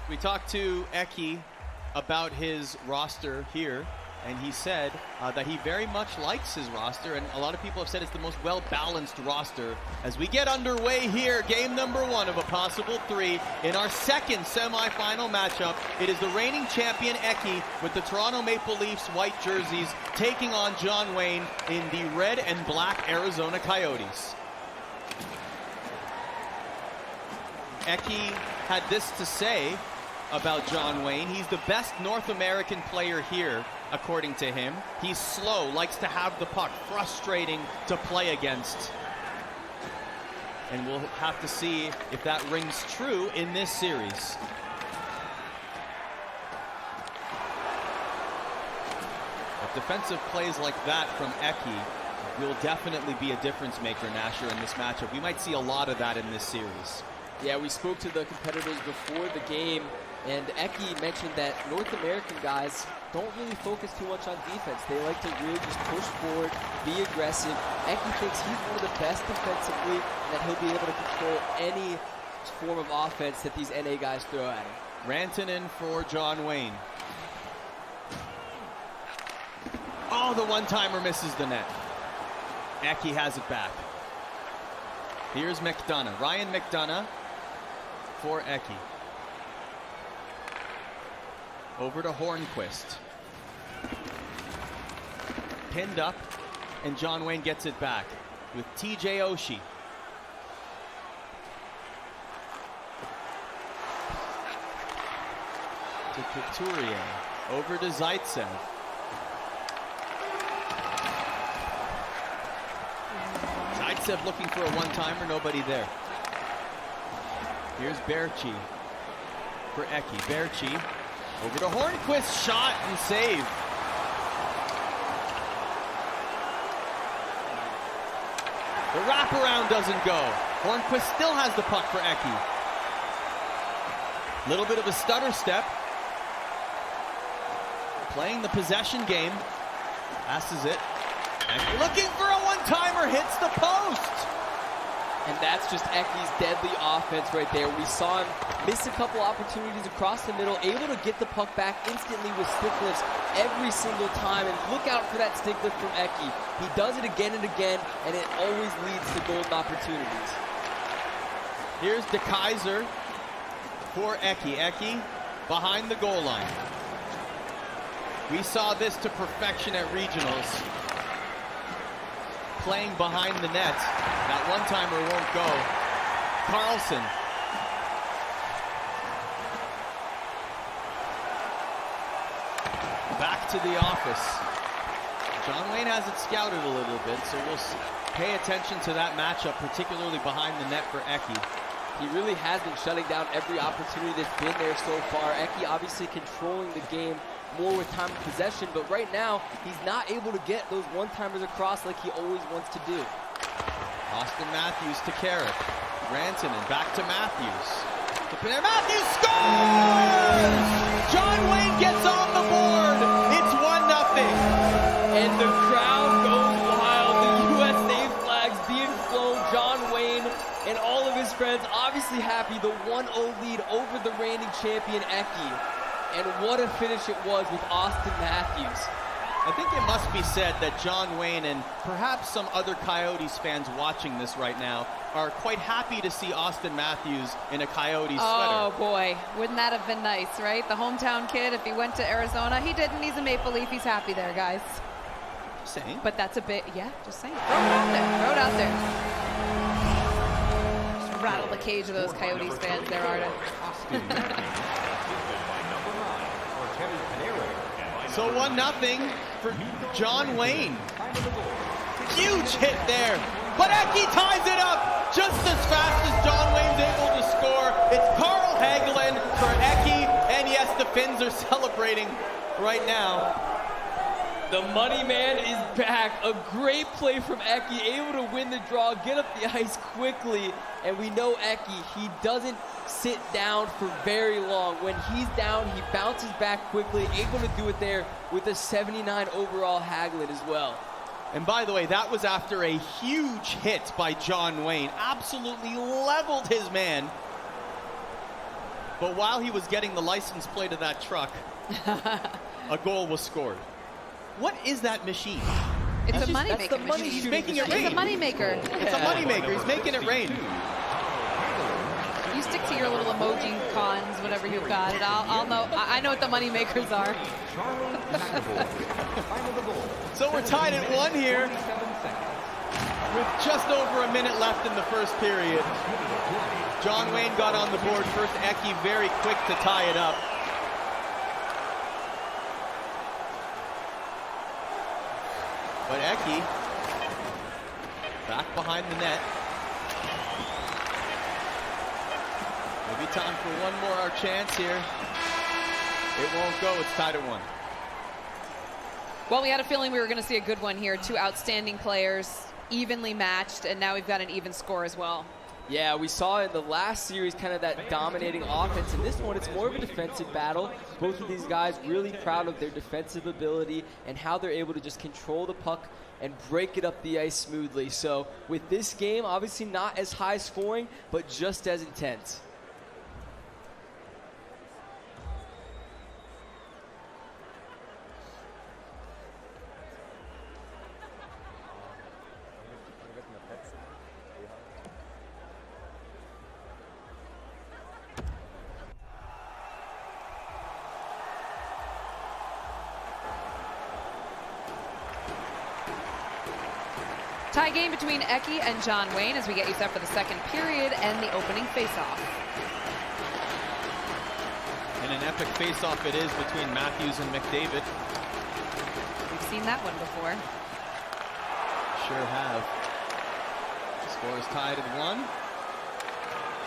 We talked to Eki about his roster here, and he said that he very much likes his roster, and a lot of people have said it's the most well-balanced roster. As we get underway here, game number 1 of a possible 3 in our second semifinal matchup. It is the reigning champion Eki with the Toronto Maple Leafs white jerseys taking on John Wayne in the red and black Arizona Coyotes. Eki had this to say about John Wayne. He's the best North American player here, according to him. He's slow, likes to have the puck, frustrating to play against. And we'll have to see if that rings true in this series. But defensive plays like that from Eki will definitely be a difference maker, Nasher, in this matchup. We might see a lot of that in this series. Yeah, we spoke to the competitors before the game, and Eki mentioned that North American guys don't really focus too much on defense. They like to really just push forward, be aggressive. Eki thinks he's one of the best defensively, and that he'll be able to control any form of offense that these NA guys throw at him. Rantanen for John Wayne. Oh, the one-timer misses the net. Eki has it back. Here's McDonough, Ryan McDonough for Eki. Over to Hornquist. Pinned up, and John Wayne gets it back with TJ Oshie. To Couturier, over to Zaitsev. Zaitsev looking for a one-timer, nobody there. Here's Berchi for Eki. Berchi over to Hornquist, shot and save. The wraparound doesn't go. Hornquist still has the puck for Eki. Little bit of a stutter step. Playing the possession game. Passes it. Eki looking for a one-timer, hits the post. And that's just Eki's deadly offense right there. We saw him miss a couple opportunities across the middle, able to get the puck back instantly with stick lifts every single time. And look out for that stick lift from Eki. He does it again and again, and it always leads to golden opportunities. Here's De Keyser for Eki. Eki behind the goal line. We saw this to perfection at regionals. Playing behind the net. That one-timer won't go. Carlson. Back to the office. John Wayne has it scouted a little bit, so we'll pay attention to that matchup, particularly behind the net for Eki. He really has been shutting down every opportunity that's been there so far. Eki obviously controlling the game more with time of possession, but right now he's not able to get those one-timers across like he always wants to do. Austin Matthews to Carrick. Rantanen back to Matthews. Matthews scores! John Wayne gets on the board. It's 1-0. And the crowd goes wild. The USA flags being flown. John Wayne and all of his friends obviously happy. The 1-0 lead over the reigning champion Eki. And what a finish it was with Austin Matthews. I think it must be said that John Wayne and perhaps some other Coyotes fans watching this right now are quite happy to see Austin Matthews in a Coyotes sweater. Oh boy, wouldn't that have been nice, right? The hometown kid, if he went to Arizona, he didn't, he's a Maple Leaf, he's happy there, guys. Just saying. But that's a bit, yeah, just saying. Throw it out there, throw it out there. Just rattle the cage of those Coyotes fans there, Arda. So 1-0 for John Wayne. Huge hit there. But Eki ties it up just as fast as John Wayne's able to score. It's Carl Hagelin for Eki. And yes, the Finns are celebrating right now. The money man is back. A great play from Eki, able to win the draw, get up the ice quickly. And we know Eki, he doesn't sit down for very long. When he's down, he bounces back quickly, able to do it there with a 79 overall Hagelin as well. And by the way, that was after a huge hit by John Wayne. Absolutely leveled his man. But while he was getting the license plate of that truck, a goal was scored. What is that machine? It's That's a just- that's money-making the money machine. He's making it It's rain. a money-maker. It's a moneymaker. He's making it rain. You stick to your little emoji cons, whatever you've got, and I'll know. I know what the money-makers are. So we're tied at 1 here with just over a minute left in the first period. John Wayne got on the board first. Eki very quick to tie it up. But Eki back behind the net. Maybe time for one more chance here. It won't go. It's tied at 1. Well, we had a feeling we were going to see a good one here. Two outstanding players, evenly matched, and now we've got an even score as well. Yeah, we saw in the last series kind of that dominating offense. In this one, it's more of a defensive battle. Both of these guys really proud of their defensive ability and how they're able to just control the puck and break it up the ice smoothly. So with this game, obviously not as high scoring, but just as intense. Tie game between Eki and John Wayne as we get you set for the second period and the opening faceoff. And an epic face-off it is between Matthews and McDavid. We've seen that one before. Sure have. Score is tied at 1.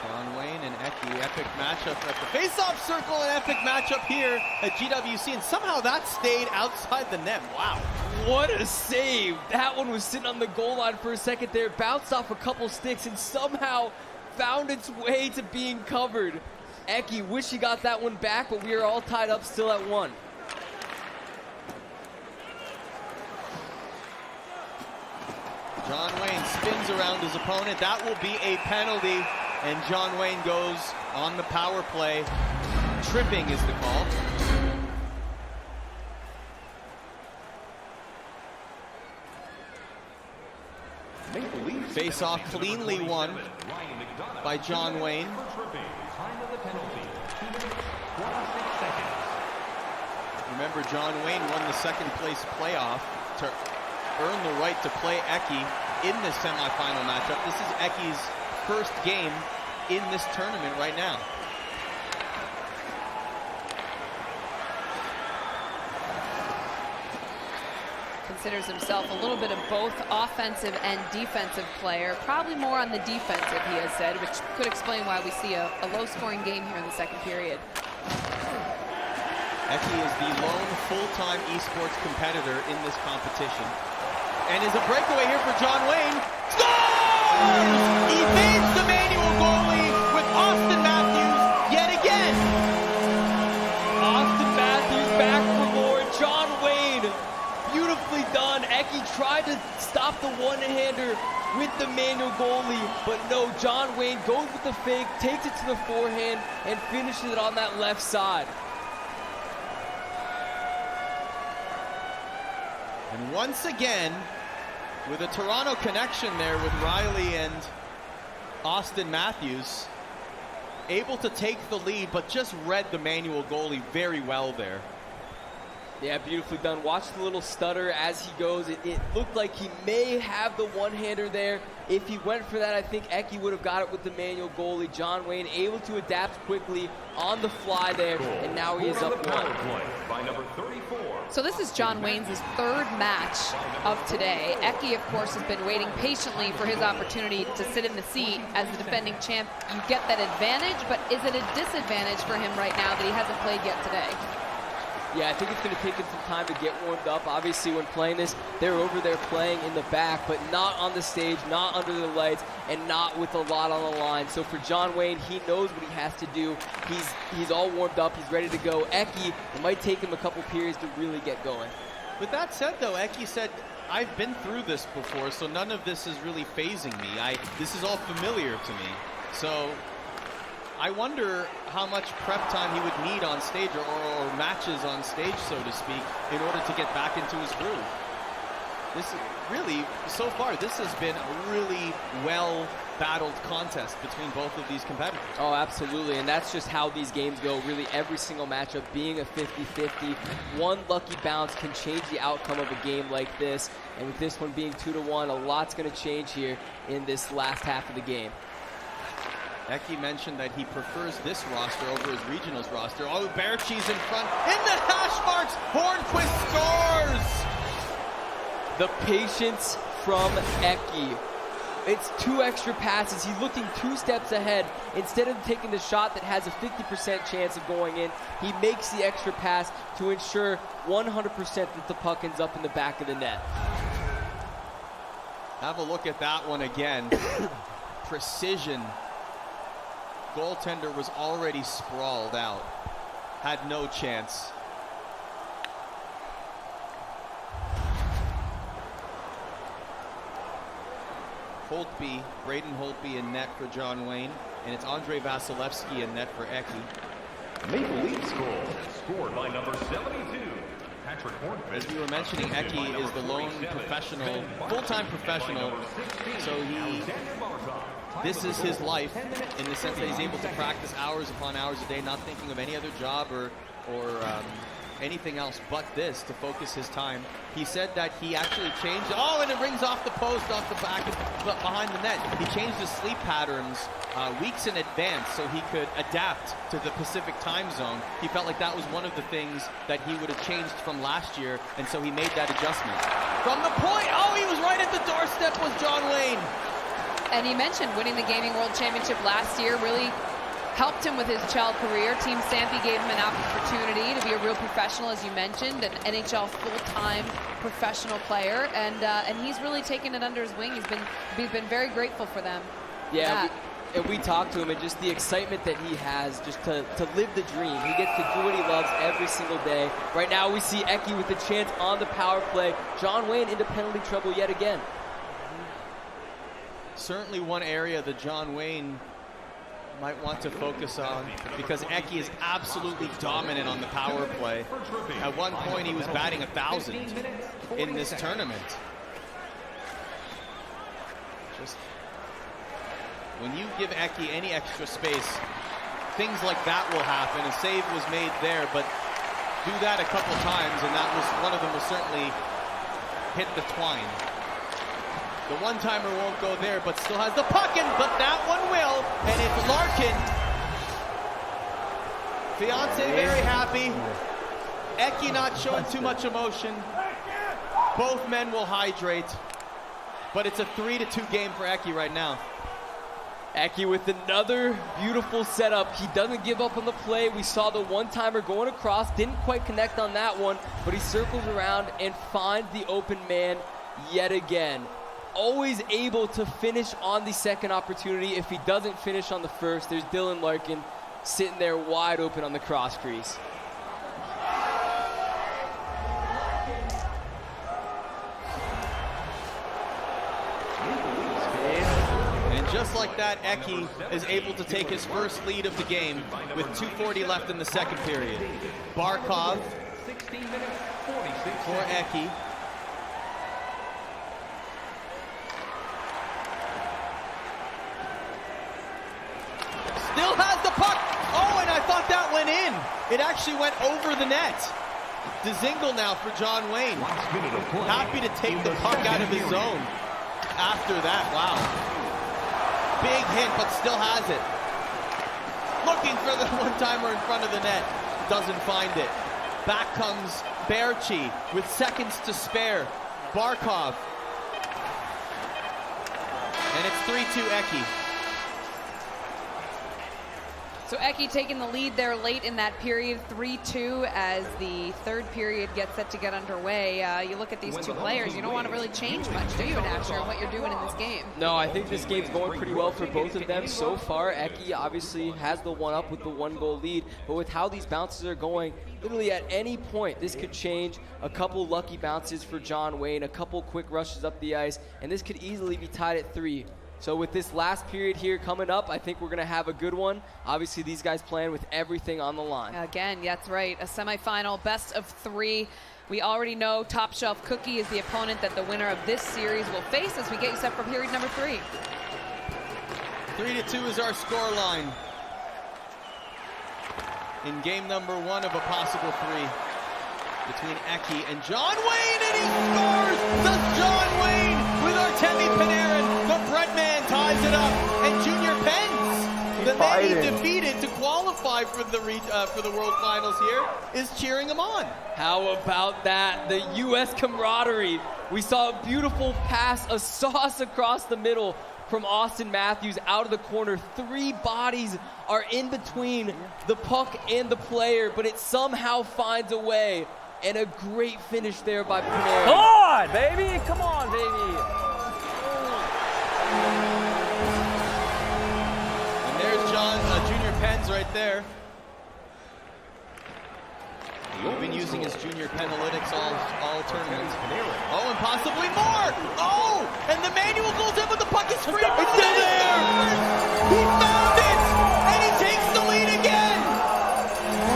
John Wayne and Eki, epic matchup at the face-off circle, an epic matchup here at GWC, and somehow that stayed outside the net. Wow. What a save. That one was sitting on the goal line for a second there, bounced off a couple sticks and somehow found its way to being covered. Eki, wish he got that one back, but we are all tied up still at 1. John Wayne spins around his opponent. That will be a penalty, and John Wayne goes on the power play. Tripping is the call. Face-off cleanly won by John Wayne. Remember, John Wayne won the second place playoff to earn the right to play Eki in this semifinal matchup. This is Eki's first game in this tournament right now. Considers himself a little bit of both offensive and defensive player, probably more on the defensive, he has said, which could explain why we see a low-scoring game here in the second period. Eki is the lone full-time esports competitor in this competition. And is a breakaway here for John Wayne. Scores! Evades the manual goalie with Austin Matthews yet again. Austin Matthews back for more. John Wayne, beautifully done. Eki tried to stop the one-hander with the manual goalie, but no, John Wayne goes with the fake, takes it to the forehand, and finishes it on that left side. And once again, with a Toronto connection there with Riley and Austin Matthews, able to take the lead, but just read the manual goalie very well there. Yeah, beautifully done. Watch the little stutter as he goes. It looked like he may have the one-hander there. If he went for that, I think Eki would have got it with the manual goalie. John Wayne able to adapt quickly on the fly there, and now he is up 1. By number 34. So this is John Wayne's third match of today. Eki, of course, has been waiting patiently for his opportunity to sit in the seat as the defending champ. You get that advantage, but is it a disadvantage for him right now that he hasn't played yet today? Yeah, I think it's going to take him some time to get warmed up. Obviously, when playing this, they're over there playing in the back, but not on the stage, not under the lights, and not with a lot on the line. So for John Wayne, he knows what he has to do. He's all warmed up. He's ready to go. Eki, it might take him a couple periods to really get going. With that said, though, Eki said, I've been through this before, so none of this is really phasing me. This is all familiar to me. So I wonder how much prep time he would need on stage or matches on stage, so to speak, in order to get back into his groove. This is really, so far, this has been a really well-battled contest between both of these competitors. Oh, absolutely, and that's just how these games go. Really, every single matchup being a 50-50. One lucky bounce can change the outcome of a game like this, and with this one being 2-1, a lot's going to change here in this last half of the game. Eki mentioned that he prefers this roster over his regionals roster. Oh, Berchi's in front, in the hash marks, Hornquist scores! The patience from Eki. It's 2 extra passes. He's looking 2 steps ahead. Instead of taking the shot that has a 50% chance of going in, he makes the extra pass to ensure 100% that the puck ends up in the back of the net. Have a look at that one again. Precision. Goaltender was already sprawled out. Had no chance. Holtby, Braden Holtby in net for John Wayne, and it's Andrei Vasilevsky in net for Eki. Maple Leafs goal, scored by number 72. As we were mentioning, Eki is the lone professional, full-time professional, so this is his life in the sense that he's able to practice hours upon hours a day, not thinking of any other job or anything else but this to focus his time. He said that he actually changed, oh, and it rings off the post, off the back, behind the net. He changed his sleep patterns weeks in advance so he could adapt to the Pacific time zone. He felt like that was one of the things that he would have changed from last year, and so he made that adjustment. From the point, oh, he was right at the doorstep with John Wayne. And he mentioned winning the Gaming World Championship last year really helped him with his child career. Team Stampy gave him an opportunity to be a real professional, as you mentioned, an NHL full-time professional player, and he's really taken it under his wing. He's been very grateful for them. Yeah, and we talked to him, and just the excitement that he has just to live the dream. He gets to do what he loves every single day. Right now we see Eki with the chance on the power play. John Wayne into penalty trouble yet again. Certainly one area that John Wayne might want to focus on, because Eki is absolutely dominant on the power play. At one point he was batting 1,000 in this tournament. Just when you give Eki any extra space, things like that will happen. A save was made there, but do that a couple times and that was one of them will certainly hit the twine. The one-timer won't go there, but still has the puck, but that one will, and it's Larkin. Fiance very happy. Eki not showing too much emotion. Both men will hydrate, but it's a 3-2 game for Eki right now. Eki with another beautiful setup. He doesn't give up on the play. We saw the one-timer going across, didn't quite connect on that one, but he circles around and finds the open man yet again. Always able to finish on the second opportunity. If he doesn't finish on the first, there's Dylan Larkin sitting there wide open on the cross crease. And just like that, Eki is able to take his first lead of the game with 2:40 left in the second period. Barkov for Eki. Still has the puck. Oh, and I thought that went in. It actually went over the net. Dzingel now for John Wayne. Happy to take the puck out of his zone after that. Wow. Big hit, but still has it. Looking for the one-timer in front of the net. Doesn't find it. Back comes Berchi with seconds to spare. Barkov. And it's 3-2 Eki. So Eki taking the lead there late in that period, 3-2, as the third period gets set to get underway. You look at these two players, you don't want to really change much, do you, Asher, in what you're doing in this game? No, I think this game's going pretty well for both of them so far. Eki obviously has the one-up with the one-goal lead, but with how these bounces are going, literally at any point, this could change. A couple lucky bounces for John Wayne, a couple quick rushes up the ice, and this could easily be tied at 3. So with this last period here coming up, I think we're going to have a good one. Obviously, these guys playing with everything on the line. Again, that's right. A semifinal, best of 3. We already know Top Shelf Cookie is the opponent that the winner of this series will face as we get you set for period number 3. 3-2 is our score line in game number 1 of a possible 3 between Eki and Johnwaynee, and he scores! The Johnwaynee with Artemi Panarin. The Breadman ties it up, and Junior Pence, the man he defeated to qualify for the World Finals here, is cheering him on. How about that? The U.S. camaraderie. We saw a beautiful pass, a sauce across the middle from Austin Matthews out of the corner. 3 bodies are in between the puck and the player, but it somehow finds a way. And a great finish there by Panarin. Come on, baby! Come on, baby! And there's Junior Pens right there. We've been using his junior Penalytics all tournaments. Oh, and possibly more! Oh! And the manual goes in, but the puck is free! It's still there! He found it! And he takes the lead again!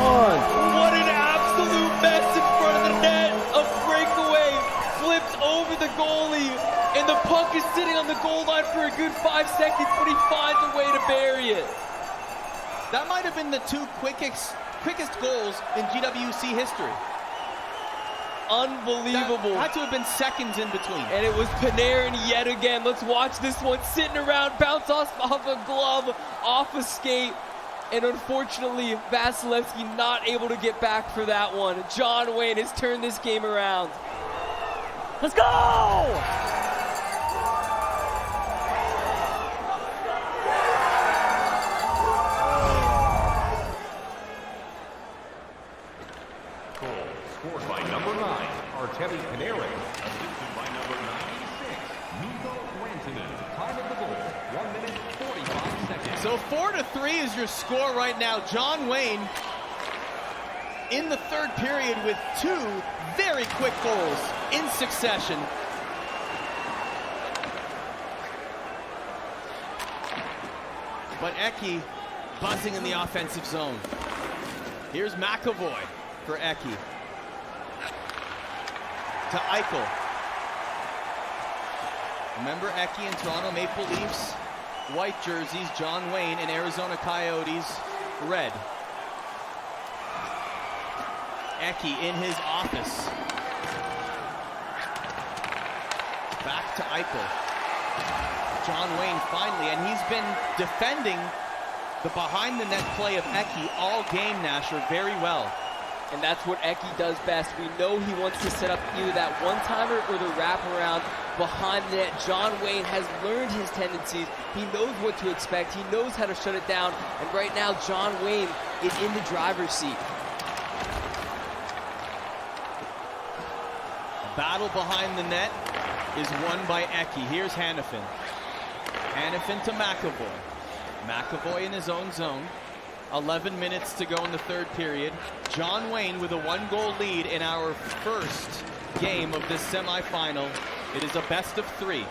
What an absolute mess in front of the net! A breakaway flips over the goalie, and the puck is sitting on the goal line for a good 5 seconds, but he finds a way to bury it. That might have been the 2 quickest goals in GWC history. Unbelievable. That had to have been seconds in between. And it was Panarin yet again. Let's watch this one sitting around, bounce off a glove, off a skate. And unfortunately, Vasilevsky not able to get back for that one. Johnwaynee has turned this game around. Let's go! Scored by number 9, Artemi Panarin. Assisted by number 96, Mikko Rantanen. Time of the goal, 1 minute, 45 seconds. So 4-3 is your score right now. Johnwaynee in the 3rd period with 2 very quick goals in succession. But Eki buzzing in the offensive zone. Here's McAvoy for Eki. To Eichel. Remember Eki and Toronto Maple Leafs, white jerseys, Johnwaynee and Arizona Coyotes, red. Eki in his office. Back to Eichel. Johnwaynee finally, and he's been defending the behind-the-net play of Eki all game, Nasher, very well. And that's what Eki does best. We know he wants to set up either that one-timer or the wraparound behind the net. Johnwaynee has learned his tendencies. He knows what to expect. He knows how to shut it down. And right now, Johnwaynee is in the driver's seat. A battle behind the net is won by Eki. Here's Hanifin. Hanifin to McAvoy. McAvoy in his own zone. 11 minutes to go in the 3rd period. Johnwaynee with a 1-goal lead in our first game of this semifinal. It is a best of 3.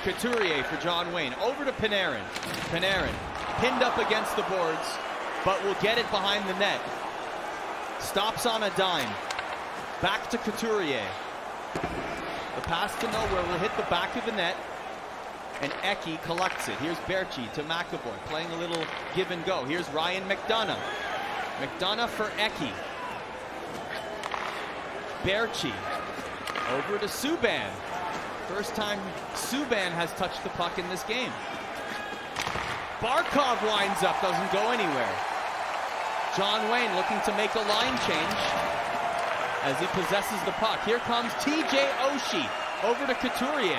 Couturier for Johnwaynee. Over to Panarin. Panarin pinned up against the boards, but will get it behind the net. Stops on a dime. Back to Couturier. The pass to nowhere will hit the back of the net. And Eki collects it. Here's Berchi to McAvoy, playing a little give and go. Here's Ryan McDonough. McDonough for Eki. Berchi over to Subban. First time Subban has touched the puck in this game. Barkov winds up, doesn't go anywhere. Johnwaynee looking to make a line change as he possesses the puck. Here comes TJ Oshie over to Couturier.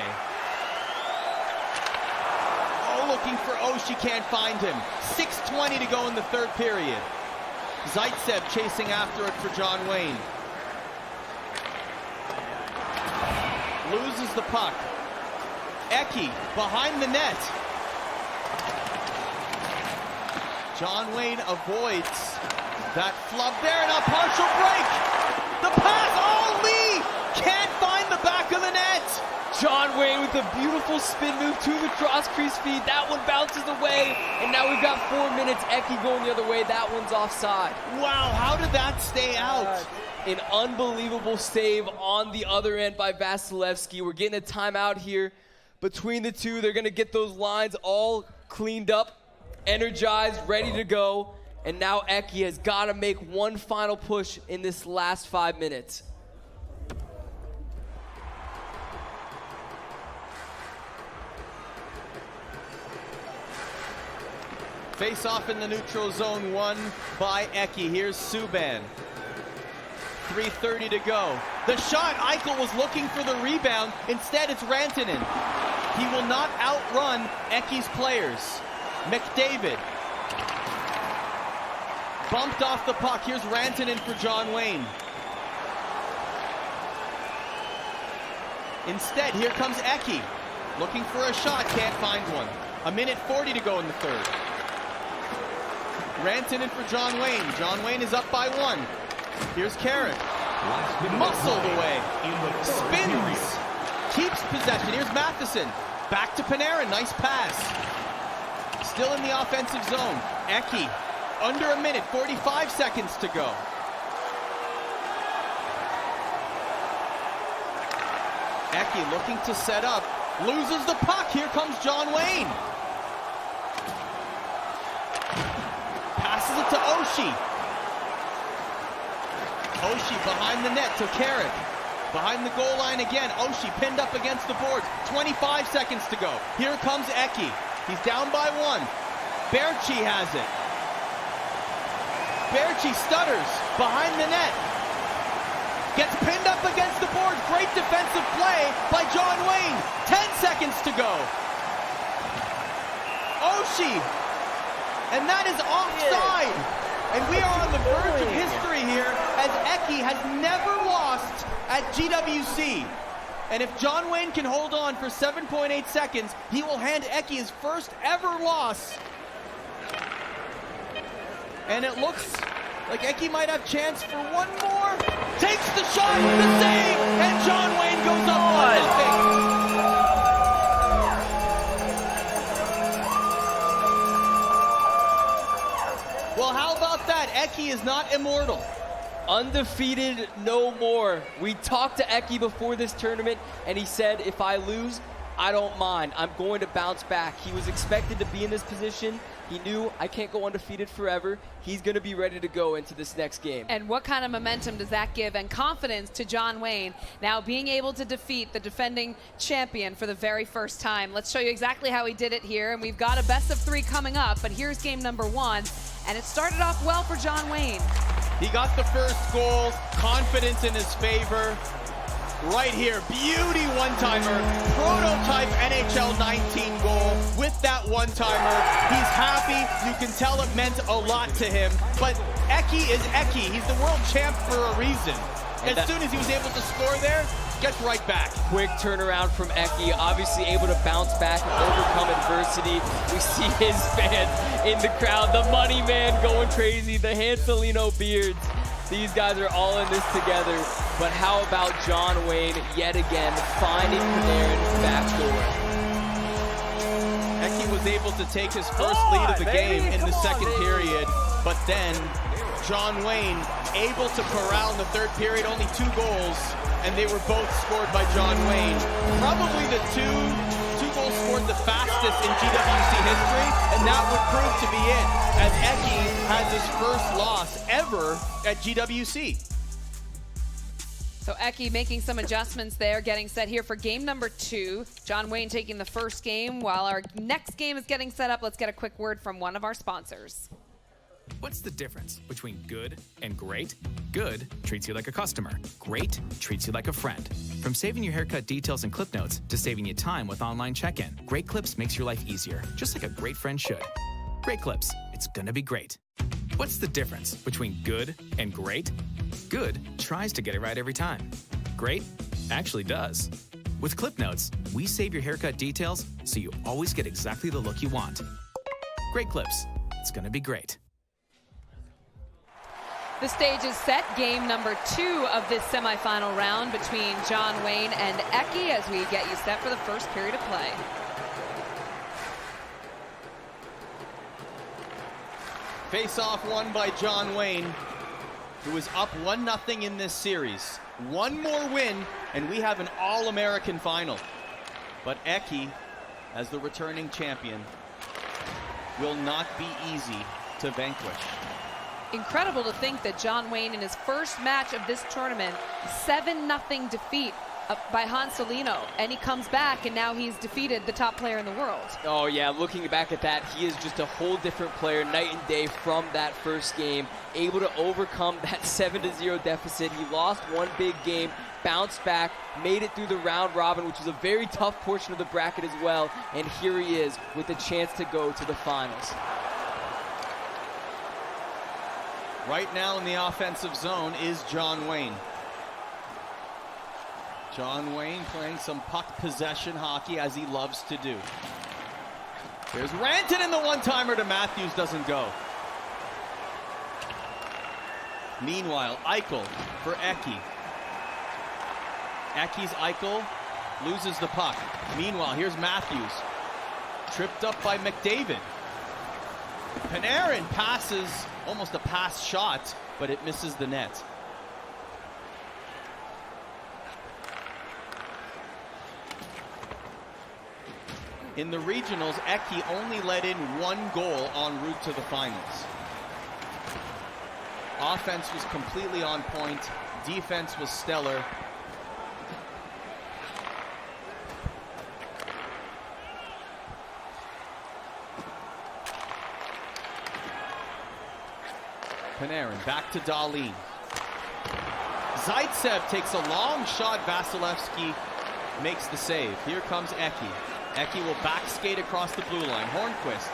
Looking for Oshie, can't find him. 6:20 to go in the 3rd period. Zaitsev chasing after it for Johnwaynee. Loses the puck. Eki behind the net. Johnwaynee avoids that flub there, and a partial break. The pass, oh, Lee can't find the back of the net. Johnwaynee with a beautiful spin move to the cross crease feed. That one bounces away, and now we've got 4 minutes. Eki going the other way. That one's offside. Wow, how did that stay out? An unbelievable save on the other end by Vasilevsky. We're getting a timeout here between the two. They're going to get those lines all cleaned up, energized, ready to go. And now Eki has got to make one final push in this last 5 minutes. Face off in the neutral zone, won by Eki. Here's Subban. 3:30 to go. The shot, Eichel was looking for the rebound. Instead, it's Rantanen. He will not outrun Eki's players. McDavid. Bumped off the puck. Here's Rantanen for Johnwaynee. Instead, here comes Eki. Looking for a shot, can't find one. 1:40 to go in the third. Rantanen for Johnwaynee. Johnwaynee is up by 1. Here's Carrick. Muscled away. Spins. Keeps possession. Here's Matheson. Back to Panarin. Nice pass. Still in the offensive zone. Eki. Under a minute. 45 seconds to go. Eki looking to set up. Loses the puck. Here comes Johnwaynee. Passes it to Oshie. Oshie behind the net to Carrick. Behind the goal line again. Oshie pinned up against the boards. 25 seconds to go. Here comes Eki. He's down by 1. Berchi has it. Berchi stutters behind the net. Gets pinned up against the boards. Great defensive play by Johnwaynee. 10 seconds to go. Oshie. And that is offside. And we are on the verge of history here, as Eki has never lost at GWC. And if Johnwaynee can hold on for 7.8 seconds, he will hand Eki his first ever loss. And it looks like Eki might have chance for one more. Takes the shot with the save, and Johnwaynee goes up 1-0. Well, how about that? Eki is not immortal. Undefeated, no more. We talked to Eki before this tournament, and he said, if I lose, I don't mind. I'm going to bounce back. He was expected to be in this position. He knew, I can't go undefeated forever. He's going to be ready to go into this next game. And what kind of momentum does that give and confidence to Johnwaynee now being able to defeat the defending champion for the very first time? Let's show you exactly how he did it here. And we've got a best of 3 coming up, but here's game number 1. And it started off well for Johnwaynee. He got the first goal, confidence in his favor. Right here, beauty one-timer, prototype NHL 19 goal with that one-timer. He's happy, you can tell it meant a lot to him, but Eki is Eki. He's the world champ for a reason. As soon as he was able to score there, gets right back. Quick turnaround from Eki, obviously able to bounce back and overcome adversity. We see his fans in the crowd, the money man going crazy, the Hanselino beards. These guys are all in this together. But how about Johnwaynee yet again finding Panarin's back door? Eki was able to take his first lead of the game in the second period, but then Johnwaynee able to corral in the third period, only 2 goals, and they were both scored by Johnwaynee. Probably the two goals scored the fastest in GWC history, and that would prove to be it, as Eki has his first loss ever at GWC. So Eki making some adjustments there, getting set here for game number 2. Johnwaynee taking the first game. While our next game is getting set up, let's get a quick word from one of our sponsors. What's the difference between good and great? Good treats you like a customer. Great treats you like a friend. From saving your haircut details and clip notes to saving you time with online check-in, Great Clips makes your life easier, just like a great friend should. Great Clips, it's gonna be great. What's the difference between good and great? Good tries to get it right every time. Great actually does. With Clip Notes, we save your haircut details so you always get exactly the look you want. Great Clips, it's gonna be great. The stage is set. Game number 2 of this semifinal round between John Wayne and Eki as we get you set for the first period of play. Face-off won by John Wayne, who is up 1-0 in this series. One more win, and we have an All-American final. But Eki, as the returning champion, will not be easy to vanquish. Incredible to think that John Wayne, in his first match of this tournament, 7-0 defeat by Hans Solino, and he comes back and now he's defeated the top player in the world. Oh yeah, looking back at that, he is just a whole different player night and day from that first game, able to overcome that 7-0 deficit. He lost one big game, bounced back, made it through the round robin, which was a very tough portion of the bracket as well, and here he is with a chance to go to the finals. Right now in the offensive zone is John Wayne. John Wayne playing some puck possession hockey as he loves to do. There's Ranton, and the one-timer to Matthews doesn't go. Meanwhile, Eichel for Eki. Eki's Eichel loses the puck. Meanwhile, here's Matthews. Tripped up by McDavid. Panarin passes, almost a pass shot, but it misses the net. In the regionals, Eki only let in 1 goal en route to the finals. Offense was completely on point. Defense was stellar. Panarin back to Dahlin. Zaitsev takes a long shot. Vasilevsky makes the save. Here comes Eki. Eki will back skate across the blue line. Hornquist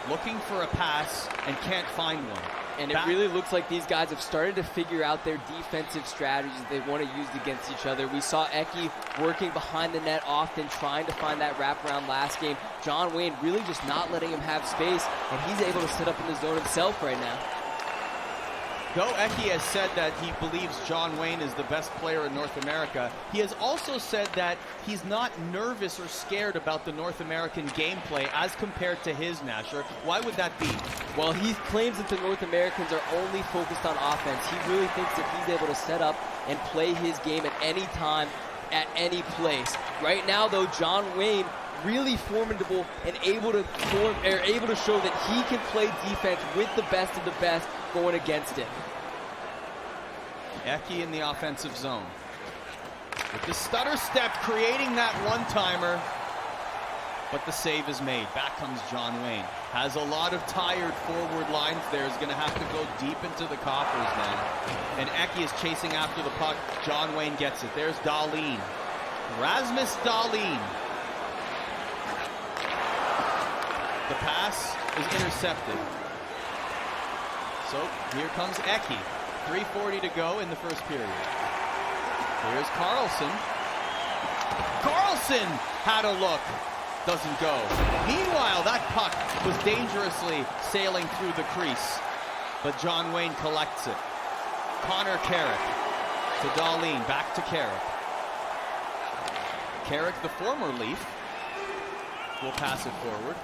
looking for a pass and can't find one. And it really looks like these guys have started to figure out their defensive strategies they want to use against each other. We saw Eki working behind the net often, trying to find that wraparound last game. John Wayne really just not letting him have space, and he's able to sit up in the zone himself right now. Though Eki has said that he believes John Wayne is the best player in North America, he has also said that he's not nervous or scared about the North American gameplay as compared to his Nasher. Why would that be? Well, he claims that the North Americans are only focused on offense. He really thinks that he's able to set up and play his game at any time, at any place. Right now, though, John Wayne really formidable and able to show that he can play defense with the best of the best going against it. Eki in the offensive zone. With the stutter step, creating that one-timer. But the save is made. Back comes John Wayne. Has a lot of tired forward lines there. Is going to have to go deep into the coffers, man. And Eki is chasing after the puck. John Wayne gets it. There's Dahlin. Rasmus Dahlin. The pass is intercepted. So here comes Eki. 3:40 to go in the first period. Here's Carlson. Carlson had a look. Doesn't go. Meanwhile, that puck was dangerously sailing through the crease. But John Wayne collects it. Connor Carrick to Dahlin. Back to Carrick. Carrick, the former Leaf, will pass it forward.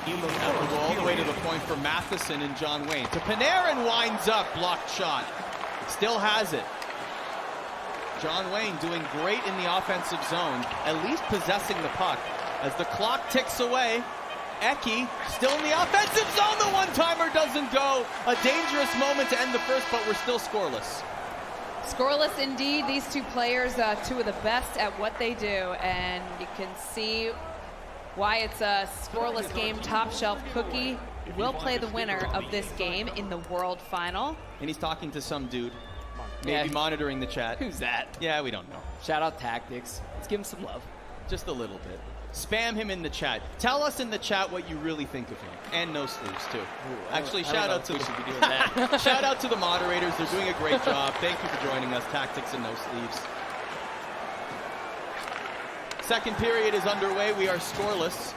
That will go all the way to the point for Matheson and John Wayne. To Panarin, winds up, blocked shot. Still has it. John Wayne doing great in the offensive zone, at least possessing the puck. As the clock ticks away, Eki still in the offensive zone. The one-timer doesn't go. A dangerous moment to end the first, but we're still scoreless. Scoreless indeed. These two players, two of the best at what they do, and you can see why it's a scoreless game. Top Shelf Cookie will play the winner of this game in the World Final. And he's talking to some dude, maybe monitoring the chat. Who's that? Yeah, we don't know. Shout out Tactics. Let's give him some love. Just a little bit. Spam him in the chat. Tell us in the chat what you really think of him. And No Sleeves, too. Actually, shout out to the should be doing that. shout out to the moderators. They're doing a great job. Thank you for joining us, Tactics and No Sleeves. Second period is underway. We are scoreless.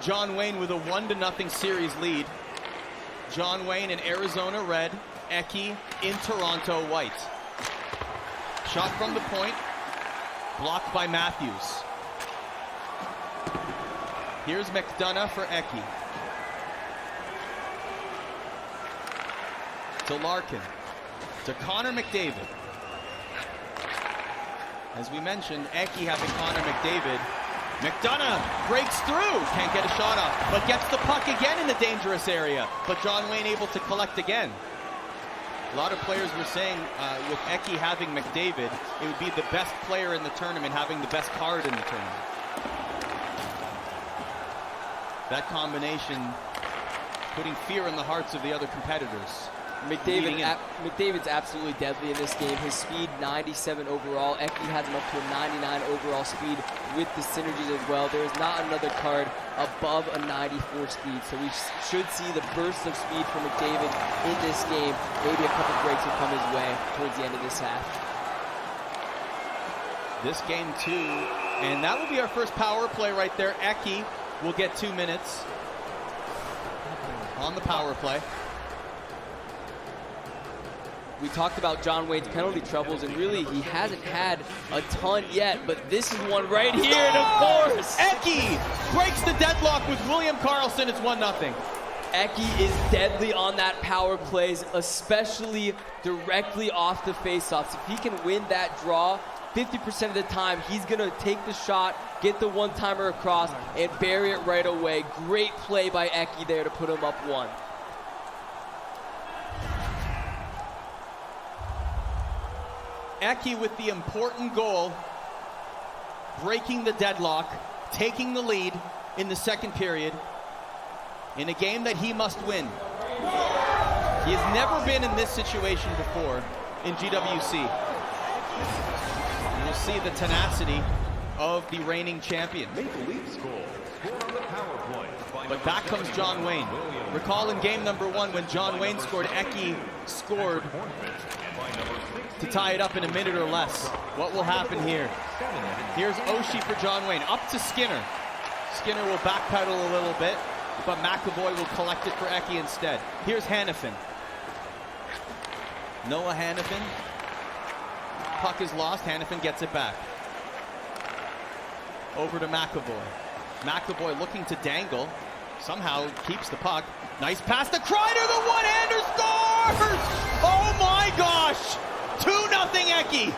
John Wayne with a 1-0 series lead. John Wayne in Arizona red, Eki in Toronto white. Shot from the point, blocked by Matthews. Here's McDonough for Eki. To Larkin. To Connor McDavid. As we mentioned, Eki having Connor McDavid. McDonough breaks through, can't get a shot off, but gets the puck again in the dangerous area. But John Wayne able to collect again. A lot of players were saying with Eki having McDavid, it would be the best player in the tournament having the best card in the tournament. That combination putting fear in the hearts of the other competitors. McDavid's absolutely deadly in this game. His speed, 97 overall. Eki has him up to a 99 overall speed with the synergies as well. There is not another card above a 94 speed, so we should see the burst of speed from McDavid in this game. Maybe a couple breaks will come his way towards the end of this half. This game too, and that will be our first power play right there. Eki will get 2 minutes on the power play. We talked about John Wayne's penalty troubles, and really he hasn't had a ton yet, but this is one right here, and of course! Eki breaks the deadlock with William Karlsson. It's 1-0. Eki is deadly on that power plays, especially directly off the faceoffs. If he can win that draw, 50% of the time, he's going to take the shot, get the one-timer across, and bury it right away. Great play by Eki there to put him up 1. Eki with the important goal, breaking the deadlock, taking the lead in the second period in a game that he must win. He has never been in this situation before in GWC. You'll see the tenacity of the reigning champion. But back comes John Wayne. Recall in game number 1 when John Wayne scored, Eki scored to tie it up in a minute or less. What will happen here? Here's Oshie for John Wayne, up to Skinner. Skinner will backpedal a little bit, but McAvoy will collect it for Eki instead. Here's Hannafin. Noah Hannafin. Puck is lost, Hannafin gets it back. Over to McAvoy. McAvoy looking to dangle, somehow keeps the puck. Nice pass to Kreider, the one-hander scores! Oh my gosh! 2-0 Eki.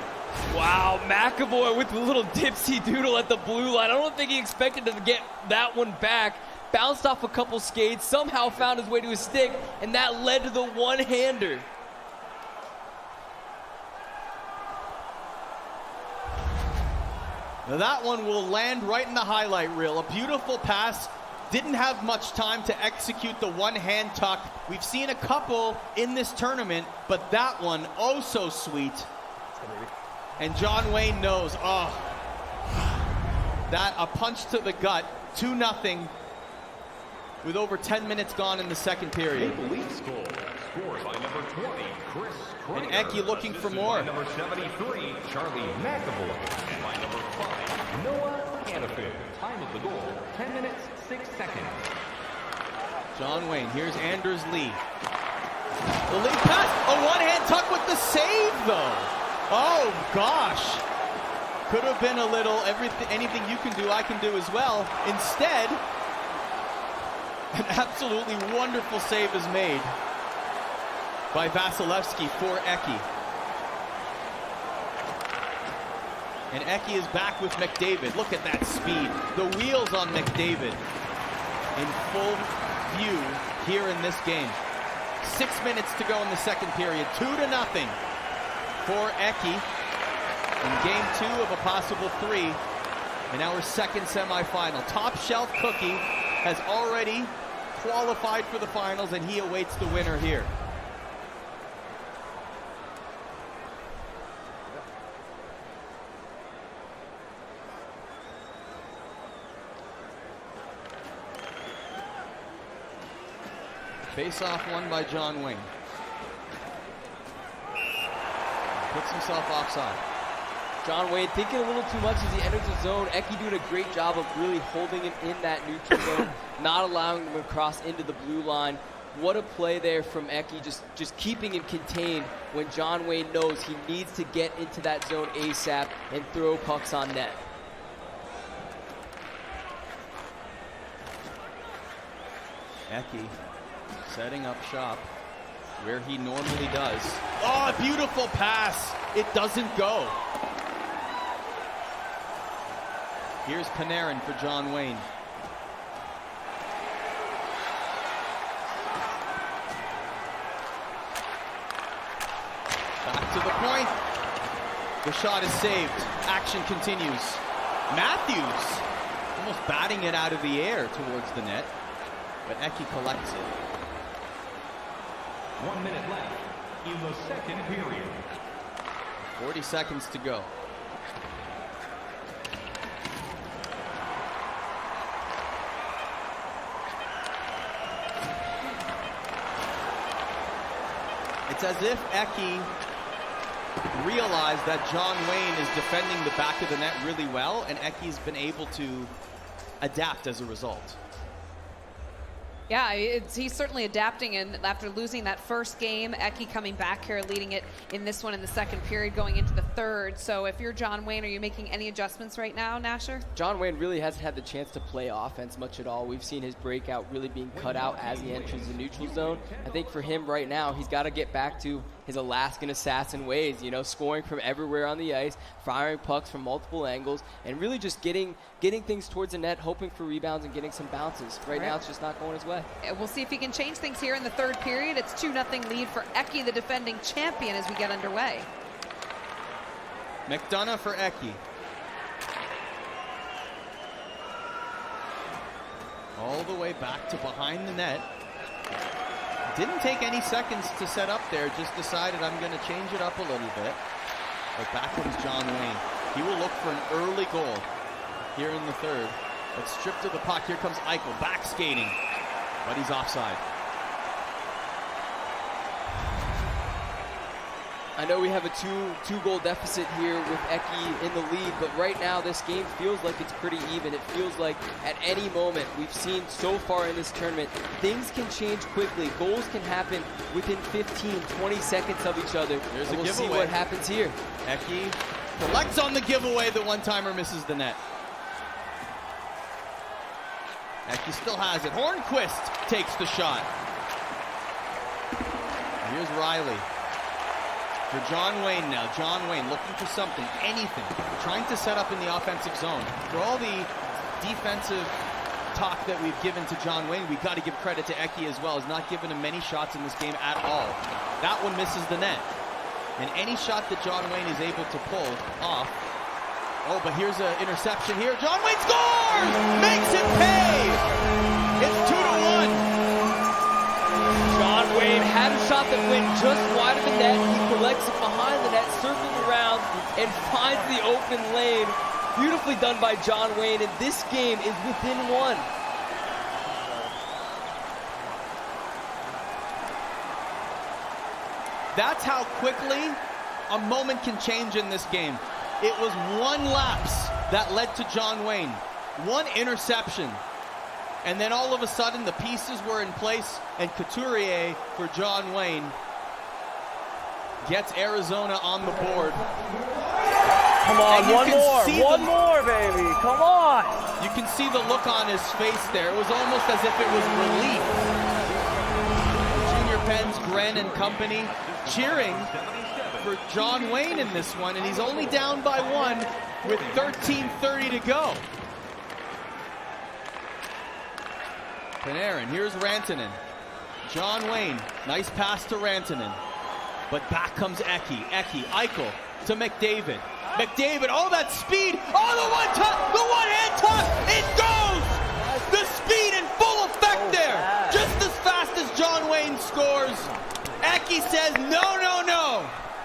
Wow, McAvoy with the little dipsy doodle at the blue line. I don't think he expected to get that one back. Bounced off a couple skates, somehow found his way to his stick, and that led to the one-hander. Now that one will land right in the highlight reel. A beautiful pass. Didn't have much time to execute the one-hand tuck. We've seen a couple in this tournament, but that one, oh so sweet. And John Wayne knows, oh, that a punch to the gut, 2-0, with over 10 minutes gone in the second period. Scored by number 20, Chris Kreider. And Eki looking for more. By number 73, Charlie McAvoy. And by number 5, Noah Hannafin. Time of the goal, 10 minutes, 6 seconds. John Wayne, here's Anders Lee. The lead pass, a one-hand tuck with the save though. Oh gosh. Could have been a little anything you can do, I can do as well. Instead, an absolutely wonderful save is made by Vasilevsky for Eki. And Eki is back with McDavid. Look at that speed. The wheels on McDavid in full view here in this game. 6 minutes to go in the second period. 2-0 for Eki in game 2 of a possible 3 in our second semifinal. Top shelf Cookie has already qualified for the finals, and he awaits the winner here. Face-off won by John Wayne. Puts himself offside. John Wayne thinking a little too much as he enters the zone. Eki doing a great job of really holding him in that neutral zone, not allowing him to cross into the blue line. What a play there from Eki, just keeping him contained when John Wayne knows he needs to get into that zone ASAP and throw pucks on net. Eki setting up shop where he normally does. Oh, a beautiful pass. It doesn't go. Here's Panarin for John Wayne. Back to the point. The shot is saved. Action continues. Matthews almost batting it out of the air towards the net, but Eki collects it. 1 minute left in the second period. 40 seconds to go. It's as if Eki realized that John Wayne is defending the back of the net really well, and Eki's been able to adapt as a result. Yeah, he's certainly adapting, and after losing that first game, Eki coming back here, leading it in this one in the second period, going into the third. So if you're John Wayne, are you making any adjustments right now, Nasher? John Wayne really hasn't had the chance to play offense much at all. We've seen his breakout really being cut out as he enters the neutral zone. I think for him right now, he's got to get back to his Alaskan assassin ways, you know, scoring from everywhere on the ice, firing pucks from multiple angles, and really just getting things towards the net, hoping for rebounds and getting some bounces. Right now, it's just not going his way. We'll see if he can change things here in the third period. It's 2-0 lead for Eki, the defending champion, as we get underway. McDonough for Eki. All the way back to behind the net. Didn't take any seconds to set up there, just decided I'm going to change it up a little bit. But back comes John Wayne. He will look for an early goal here in the third. But stripped of the puck, here comes Eichel, back skating, but he's offside. I know we have a two-goal deficit here with Eki in the lead, but right now this game feels like it's pretty even. It feels like at any moment we've seen so far in this tournament, things can change quickly. Goals can happen within 15, 20 seconds of each other. There's and a we'll see giveaway. what happens here. Eki collects on the giveaway. The one-timer misses the net. Eki still has it. Hornquist takes the shot. Here's Riley. For John Wayne now. John Wayne looking for something, anything. Trying to set up in the offensive zone. For all the defensive talk that we've given to John Wayne, we've got to give credit to Eki as well. He's not given him many shots in this game at all. That one misses the net. And any shot that John Wayne is able to pull off. Oh, but here's an interception here. John Wayne scores! Makes it pay! It's 2-1. John Wayne had a shot that went just wide of the net. He collects it behind the net, circling around, and finds the open lane. Beautifully done by John Wayne, and this game is within one. That's how quickly a moment can change in this game. It was one lapse that led to John Wayne. One interception. And then all of a sudden the pieces were in place, and Couturier for John Wayne gets Arizona on the board. Come on, one more, baby. Come on. You can see the look on his face there. It was almost as if it was relief. Junior Penn's, Gren and company cheering for John Wayne in this one, and he's only down by one with 13:30 to go. Panarin, here's Rantanen. John Wayne, nice pass to Rantanen. But back comes Eki. Eichel to McDavid. McDavid, oh, that speed. Oh, the one-hand toss. It goes. The speed in full effect there. Just as fast as John Wayne scores. Eki says, no.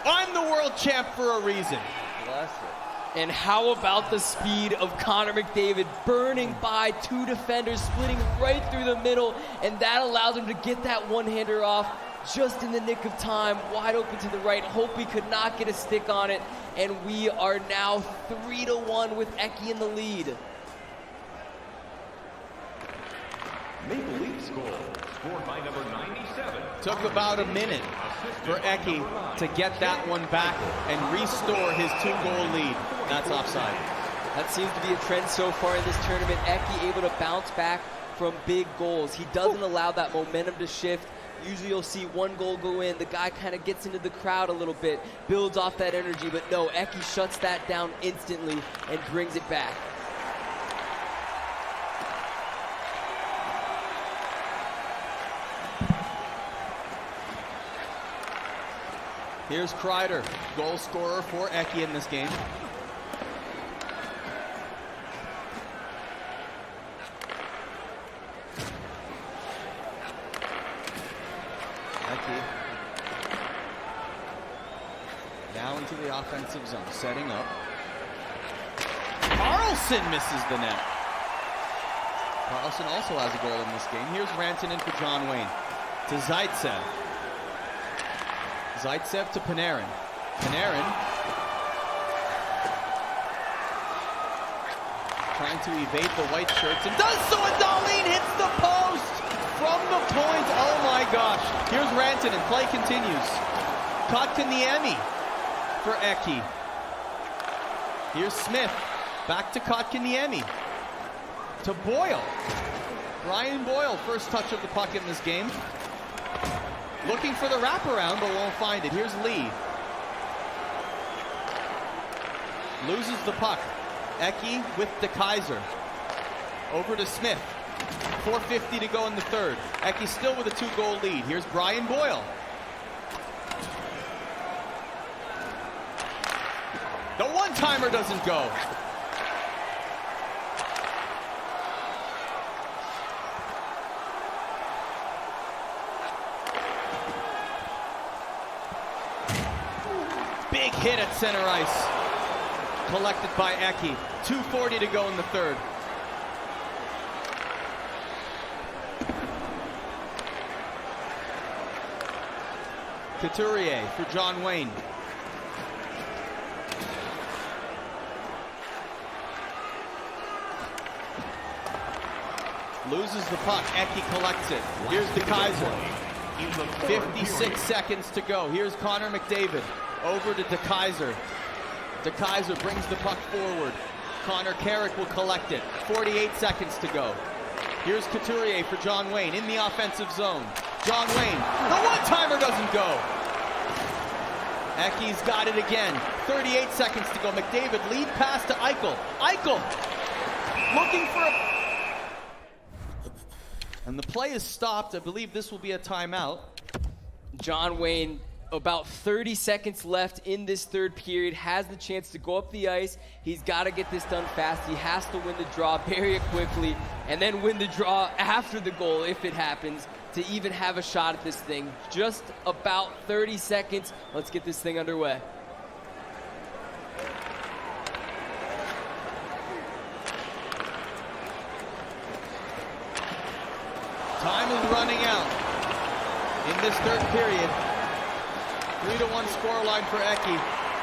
I'm the world champ for a reason. Bless it. And how about the speed of Connor McDavid burning by two defenders, splitting right through the middle, and that allows him to get that one-hander off just in the nick of time, wide open to the right. Hope he could not get a stick on it, and we are now 3-1 with Eki in the lead. Maple Leaf scored by number 97. Took about a minute for Eki to get that one back and restore his 2-goal lead. That's offside. That seems to be a trend so far in this tournament. Eki able to bounce back from big goals. He doesn't allow that momentum to shift. Usually you'll see one goal go in, the guy kind of gets into the crowd a little bit, builds off that energy, but no, Eki shuts that down instantly and brings it back. Here's Kreider, goal scorer for Eki in this game. Eki now into the offensive zone, setting up. Carlson misses the net. Carlson also has a goal in this game. Here's Rantanen for John Wayne. To Zaitsev. Zaitsev to Panarin. Panarin trying to evade the white shirts and does so, and Dahlin hits the post from the point. Oh my gosh. Here's Rantanen. Play continues. Kotkaniemi for Eki. Here's Smith. Back to Kotkaniemi. To Boyle. Brian Boyle, first touch of the puck in this game. Looking for the wraparound, but won't find it. Here's Lee. Loses the puck. Eki with DeKaiser. Over to Smith. 4:50 to go in the third. Eki still with a 2-goal lead. Here's Brian Boyle. The one-timer doesn't go. Big hit at center ice. Collected by Eki. 2:40 to go in the third. Couturier for John Wayne. Loses the puck. Eki collects it. Here's DeKaiser. 56 seconds to go. Here's Connor McDavid. Over to DeKaiser. DeKaiser brings the puck forward. Connor Carrick will collect it. 48 seconds to go. Here's Couturier for John Wayne in the offensive zone. John Wayne. The one-timer doesn't go. Eki's got it again. 38 seconds to go. McDavid lead pass to Eichel. Eichel looking for a... And the play is stopped. I believe this will be a timeout. John Wayne, about 30 seconds left in this third period, has the chance to go up the ice. He's got to get this done fast. He has to win the draw, bury it quickly, and then win the draw after the goal if it happens to even have a shot at this thing. Just about 30 seconds. Let's get this thing underway. Time is running out in this third period. 3-1 scoreline for Eki,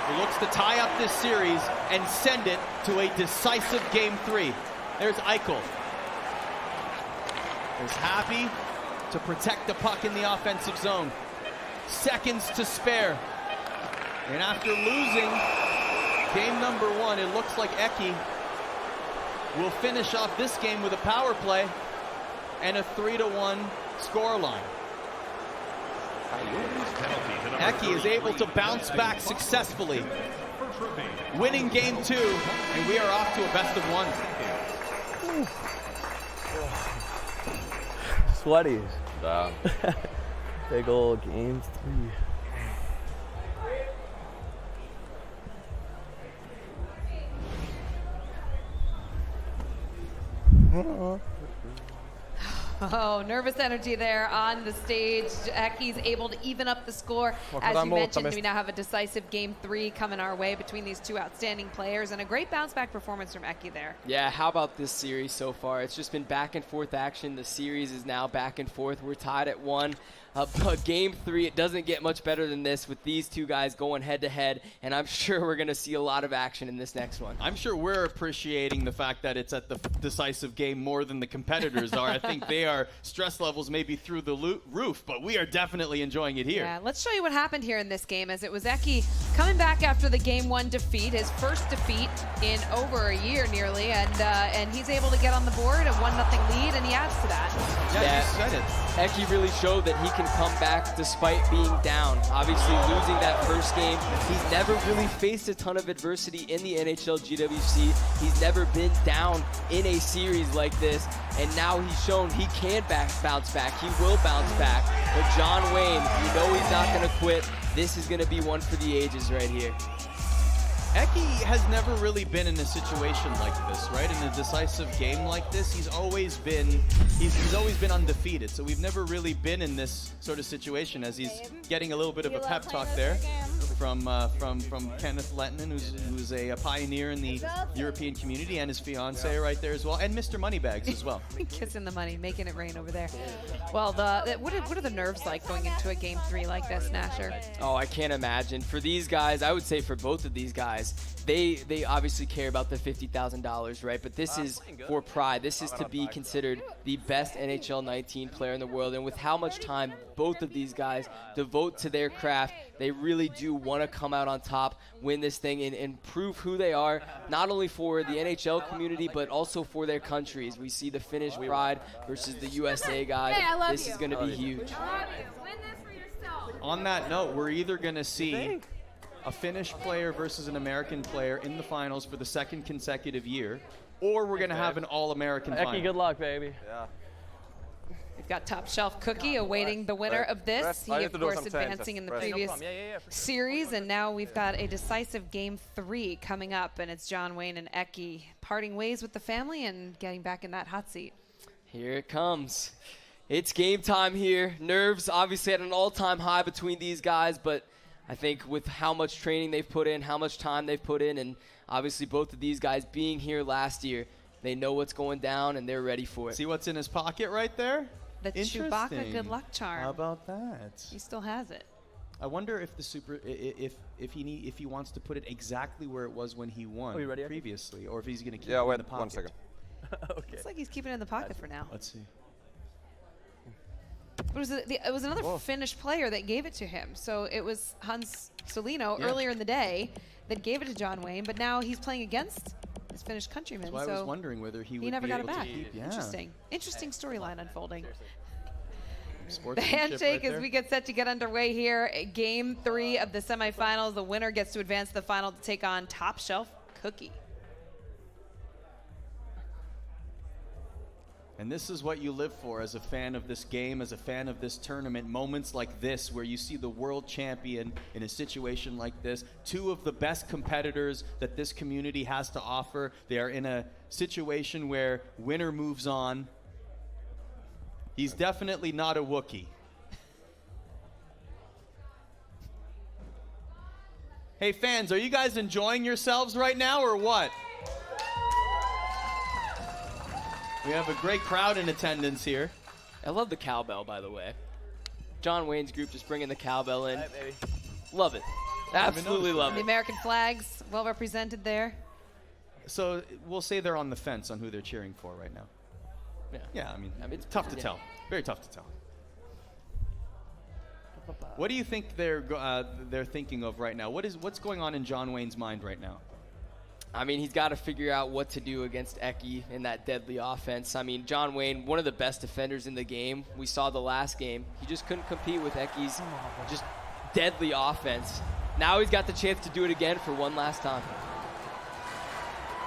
who looks to tie up this series and send it to a decisive Game 3. There's Eichel. Is happy to protect the puck in the offensive zone. Seconds to spare. And after losing game number 1, it looks like Eki will finish off this game with a power play and a 3-1 scoreline. Eki is able to bounce back successfully, winning game 2, and we are off to a best of 1. Sweaty. Big old game 3. Oh, nervous energy there on the stage. Ecky's able to even up the score. As you mentioned, we now have a decisive Game 3 coming our way between these two outstanding players, and a great bounce-back performance from Ecky there. Yeah, how about this series so far? It's just been back-and-forth action. The series is now back and forth. We're tied at 1. But Game 3, it doesn't get much better than this with these two guys going head-to-head, and I'm sure we're going to see a lot of action in this next one. I'm sure we're appreciating the fact that it's at the decisive game more than the competitors are. I think they are stress levels maybe through the roof, but we are definitely enjoying it here. Yeah, let's show you what happened here in this game, as it was Ecky coming back after the Game 1 defeat, his first defeat in over a year nearly, and he's able to get on the board, a 1-0 lead, and he adds to that. Yeah, you said it. Ecky really showed that he can come back despite being down. Obviously losing that first game. He's never really faced a ton of adversity in the NHL GWC. He's never been down in a series like this, and now he's shown he can bounce back. He will bounce back. But John Wayne, you know he's not going to quit. This is going to be one for the ages right here. Ecky has never really been in a situation like this, right? In a decisive game like this, he's always been undefeated. So we've never really been in this sort of situation, as he's getting a little bit of a pep talk there from Kenneth Lettinen, who's a pioneer in the European community, and his fiance right there as well, and Mr. Moneybags as well. Kissing the money, making it rain over there. Well, what are the nerves like going into a Game 3 like this, Nasher? Oh, I can't imagine. For these guys, I would say for both of these guys, they obviously care about the $50,000, right? But this is for pride. This is to be considered the best NHL 19 player in the world. And with how much time both of these guys devote to their craft, they really do want to come out on top, win this thing, and prove who they are, not only for the NHL community, but also for their countries. We see the Finnish pride versus the USA guys. This is going to be huge. On that note, we're either going to see a Finnish player versus an American player in the finals for the second consecutive year, or we're going to have an all-American final. Ecky, good luck, baby. Yeah. We've got Top Shelf Cookie awaiting the winner of this. He, of course, advancing in the previous series, and now we've got a decisive Game 3 coming up, and it's John Wayne and Ecky parting ways with the family and getting back in that hot seat. Here it comes. It's game time here. Nerves obviously at an all-time high between these guys, but I think with how much training they've put in, how much time they've put in, and obviously both of these guys being here last year, they know what's going down and they're ready for it. See what's in his pocket right there? The Chewbacca good luck charm. How about that? He still has it. I wonder if if he wants to put it exactly where it was when he won previously, or if he's going to keep it in the pocket. 1 second. Okay. It's like he's keeping it in the pocket for now. Let's see. It was another Finnish player that gave it to him. So it was Hans Solino earlier in the day that gave it to John Wayne, but now he's playing against his Finnish countryman. That's why I was wondering whether he would never be got able it back. to keep. Yeah. Interesting storyline unfolding. The handshake as we get set to get underway here. Game 3 of the semifinals. The winner gets to advance to the final to take on Top Shelf Cookie. And this is what you live for as a fan of this game, as a fan of this tournament. Moments like this where you see the world champion in a situation like this. Two of the best competitors that this community has to offer. They are in a situation where winner moves on. He's definitely not a Wookiee. Hey fans, are you guys enjoying yourselves right now or what? We have a great crowd in attendance here. I love the cowbell, by the way. John Wayne's group just bringing the cowbell in. Right, baby. Love it. Absolutely love The it. American flags well represented there. So we'll say they're on the fence on who they're cheering for right now. Yeah, I mean it's tough to tell. Very tough to tell. What do you think they're thinking of right now? What's going on in John Wayne's mind right now? I mean, he's got to figure out what to do against Ecky in that deadly offense. I mean, John Wayne, one of the best defenders in the game. We saw the last game. He just couldn't compete with Ecky's just deadly offense. Now he's got the chance to do it again for one last time.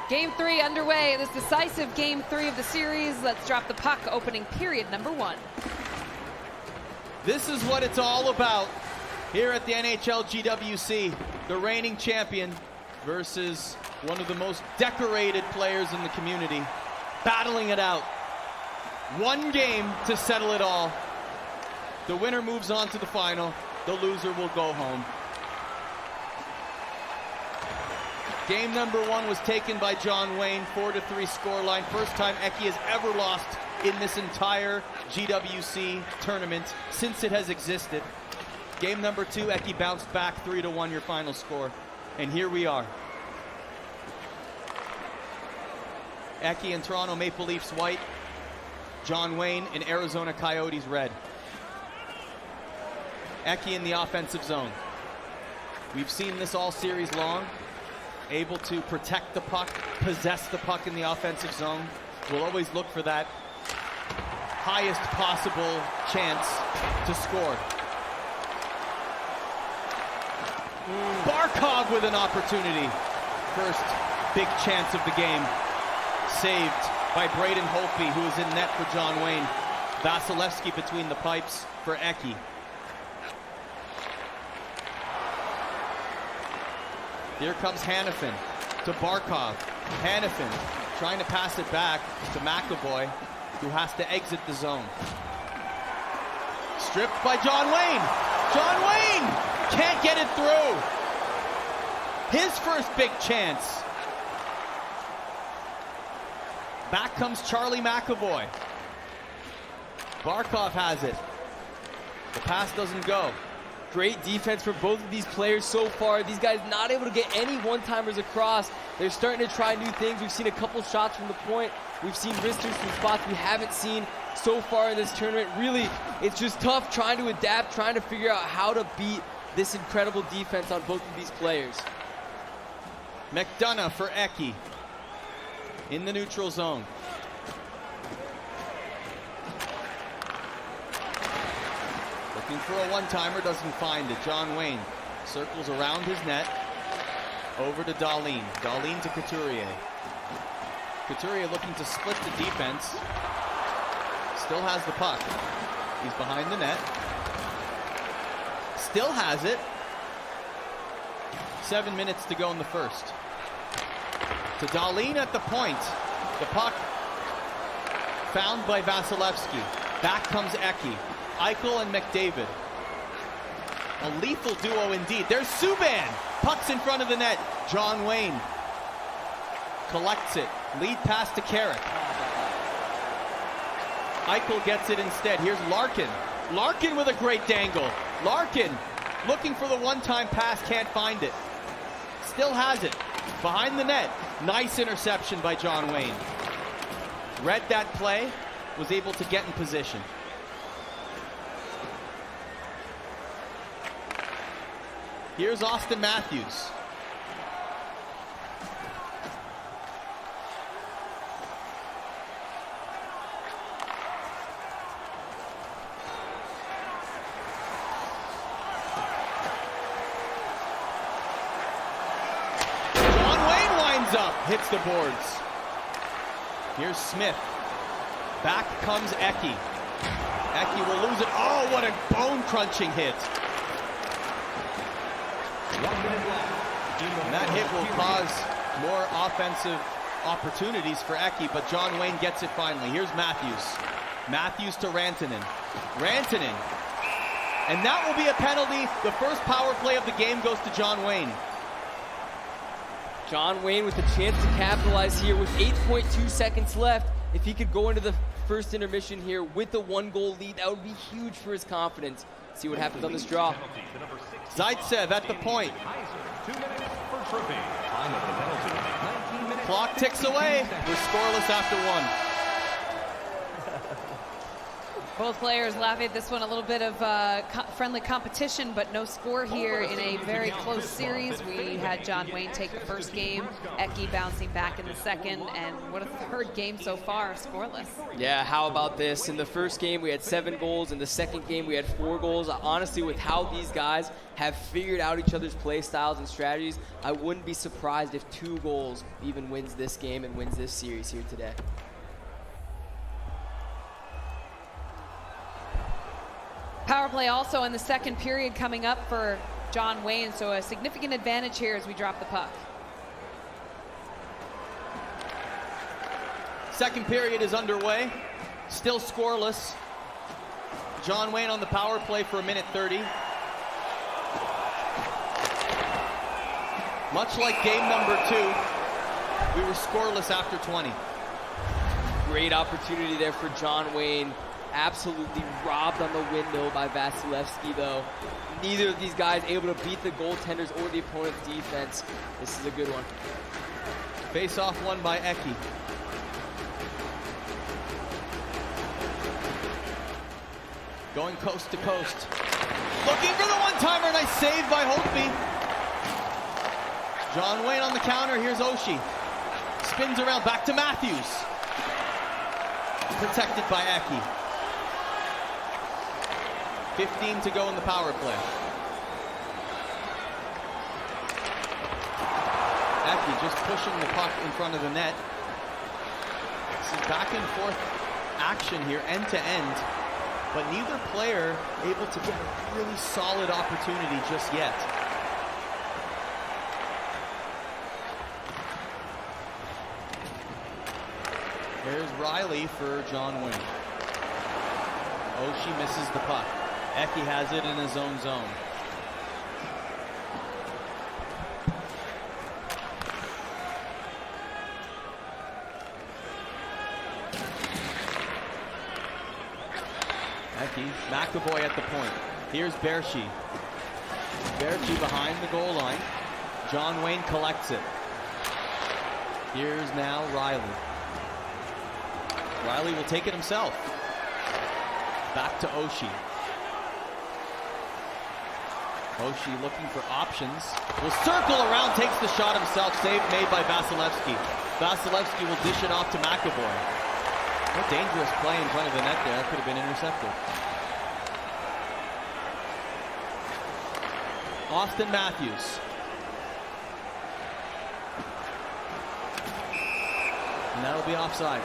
Game 3 underway. This decisive Game 3 of the series. Let's drop the puck. Opening period number 1. This is what it's all about here at the NHL GWC. The reigning champion versus one of the most decorated players in the community, battling it out. One game to settle it all. The winner moves on to the final. The loser will go home. Game number 1 was taken by John Wayne, 4-3 scoreline. First time Eki has ever lost in this entire GWC tournament since it has existed. Game number 2, Eki bounced back 3-1, your final score. And here we are. Eki in Toronto Maple Leafs white, John Wayne in Arizona Coyotes red. Eki in the offensive zone. We've seen this all series long. Able to protect the puck, possess the puck in the offensive zone. We'll always look for that highest possible chance to score. Barkov with an opportunity. First big chance of the game. Saved by Braden Holtby, who is in net for John Wayne. Vasilevsky between the pipes for Eki. Here comes Hanifin to Barkov. Hanifin trying to pass it back to McAvoy, who has to exit the zone. Stripped by John Wayne. John Wayne can't get it through. His first big chance. Back comes Charlie McAvoy. Barkov has it. The pass doesn't go. Great defense for both of these players so far. These guys not able to get any one-timers across. They're starting to try new things. We've seen a couple shots from the point. We've seen wristers from spots we haven't seen so far in this tournament. Really, it's just tough trying to adapt, trying to figure out how to beat this incredible defense on both of these players. McDonough for Eki in the neutral zone. Looking for a one-timer, doesn't find it. John Wayne circles around his net. Over to Dahlin. Dahlin to Couturier. Couturier looking to split the defense. Still has the puck. He's behind the net. Still has it. 7 minutes to go in the first. To Dahlin at the point. The puck found by Vasilevsky. Back comes Eki. Eichel and McDavid. A lethal duo indeed. There's Subban. Puck's in front of the net. John Wayne collects it. Lead pass to Carrick. Eichel gets it instead. Here's Larkin. Larkin with a great dangle. Larkin looking for the one-time pass. Can't find it. Still has it. Behind the net. Nice interception by John Wayne. Read that play. Was able to get in position. Here's Austin Matthews. John Wayne winds up, hits the boards. Here's Smith. Back comes Eki. Eki will lose it. Oh, what a bone-crunching hit. And that hit will cause more offensive opportunities for Eki, but John Wayne gets it finally. Here's Matthews. Matthews to Rantanen. Rantanen. And that will be a penalty. The first power play of the game goes to John Wayne. John Wayne with a chance to capitalize here with 8.2 seconds left. If he could go into the first intermission here with the 1-goal lead, that would be huge for his confidence. See what happens on this draw. Zaitsev at the point. Clock ticks away. We're scoreless after one. Both players laughing at this one. A little bit of friendly competition, but no score here in a very close series. We had John Wayne take the first game, Eki bouncing back in the second, and what a third game so far, scoreless. Yeah, how about this? In the first game, we had 7 goals. In the second game, we had 4 goals. Honestly, with how these guys have figured out each other's play styles and strategies, I wouldn't be surprised if 2 goals even wins this game and wins this series here today. Power play also in the second period coming up for John Wayne, so a significant advantage here as we drop the puck. Second period is underway. Still scoreless. John Wayne on the power play for 1:30. Much like game number 2, we were scoreless after 20. Great opportunity there for John Wayne. Absolutely robbed on the windmill by Vasilevsky, though. Neither of these guys able to beat the goaltenders or the opponent's defense. This is a good one. Face-off won by Eki. Going coast to coast. Looking for the one-timer. Nice save by Holtby. John Wayne on the counter. Here's Oshie. Spins around. Back to Matthews. Protected by Eki. 15 to go in the power play. Eki just pushing the puck in front of the net. This is back and forth action here, end to end. But neither player able to get a really solid opportunity just yet. There's Riley for John Wayne. Oshie misses the puck. Eki has it in his own zone. Eki, McAvoy at the point. Here's Berchi. Berchi behind the goal line. John Wayne collects it. Here's now Riley. Riley will take it himself. Back to Oshie. Oshie looking for options. Will circle around, takes the shot himself. Save made by Vasilevsky. Vasilevsky will dish it off to McAvoy. What dangerous play in front of the net there. That could have been intercepted. Austin Matthews. And that'll be offside.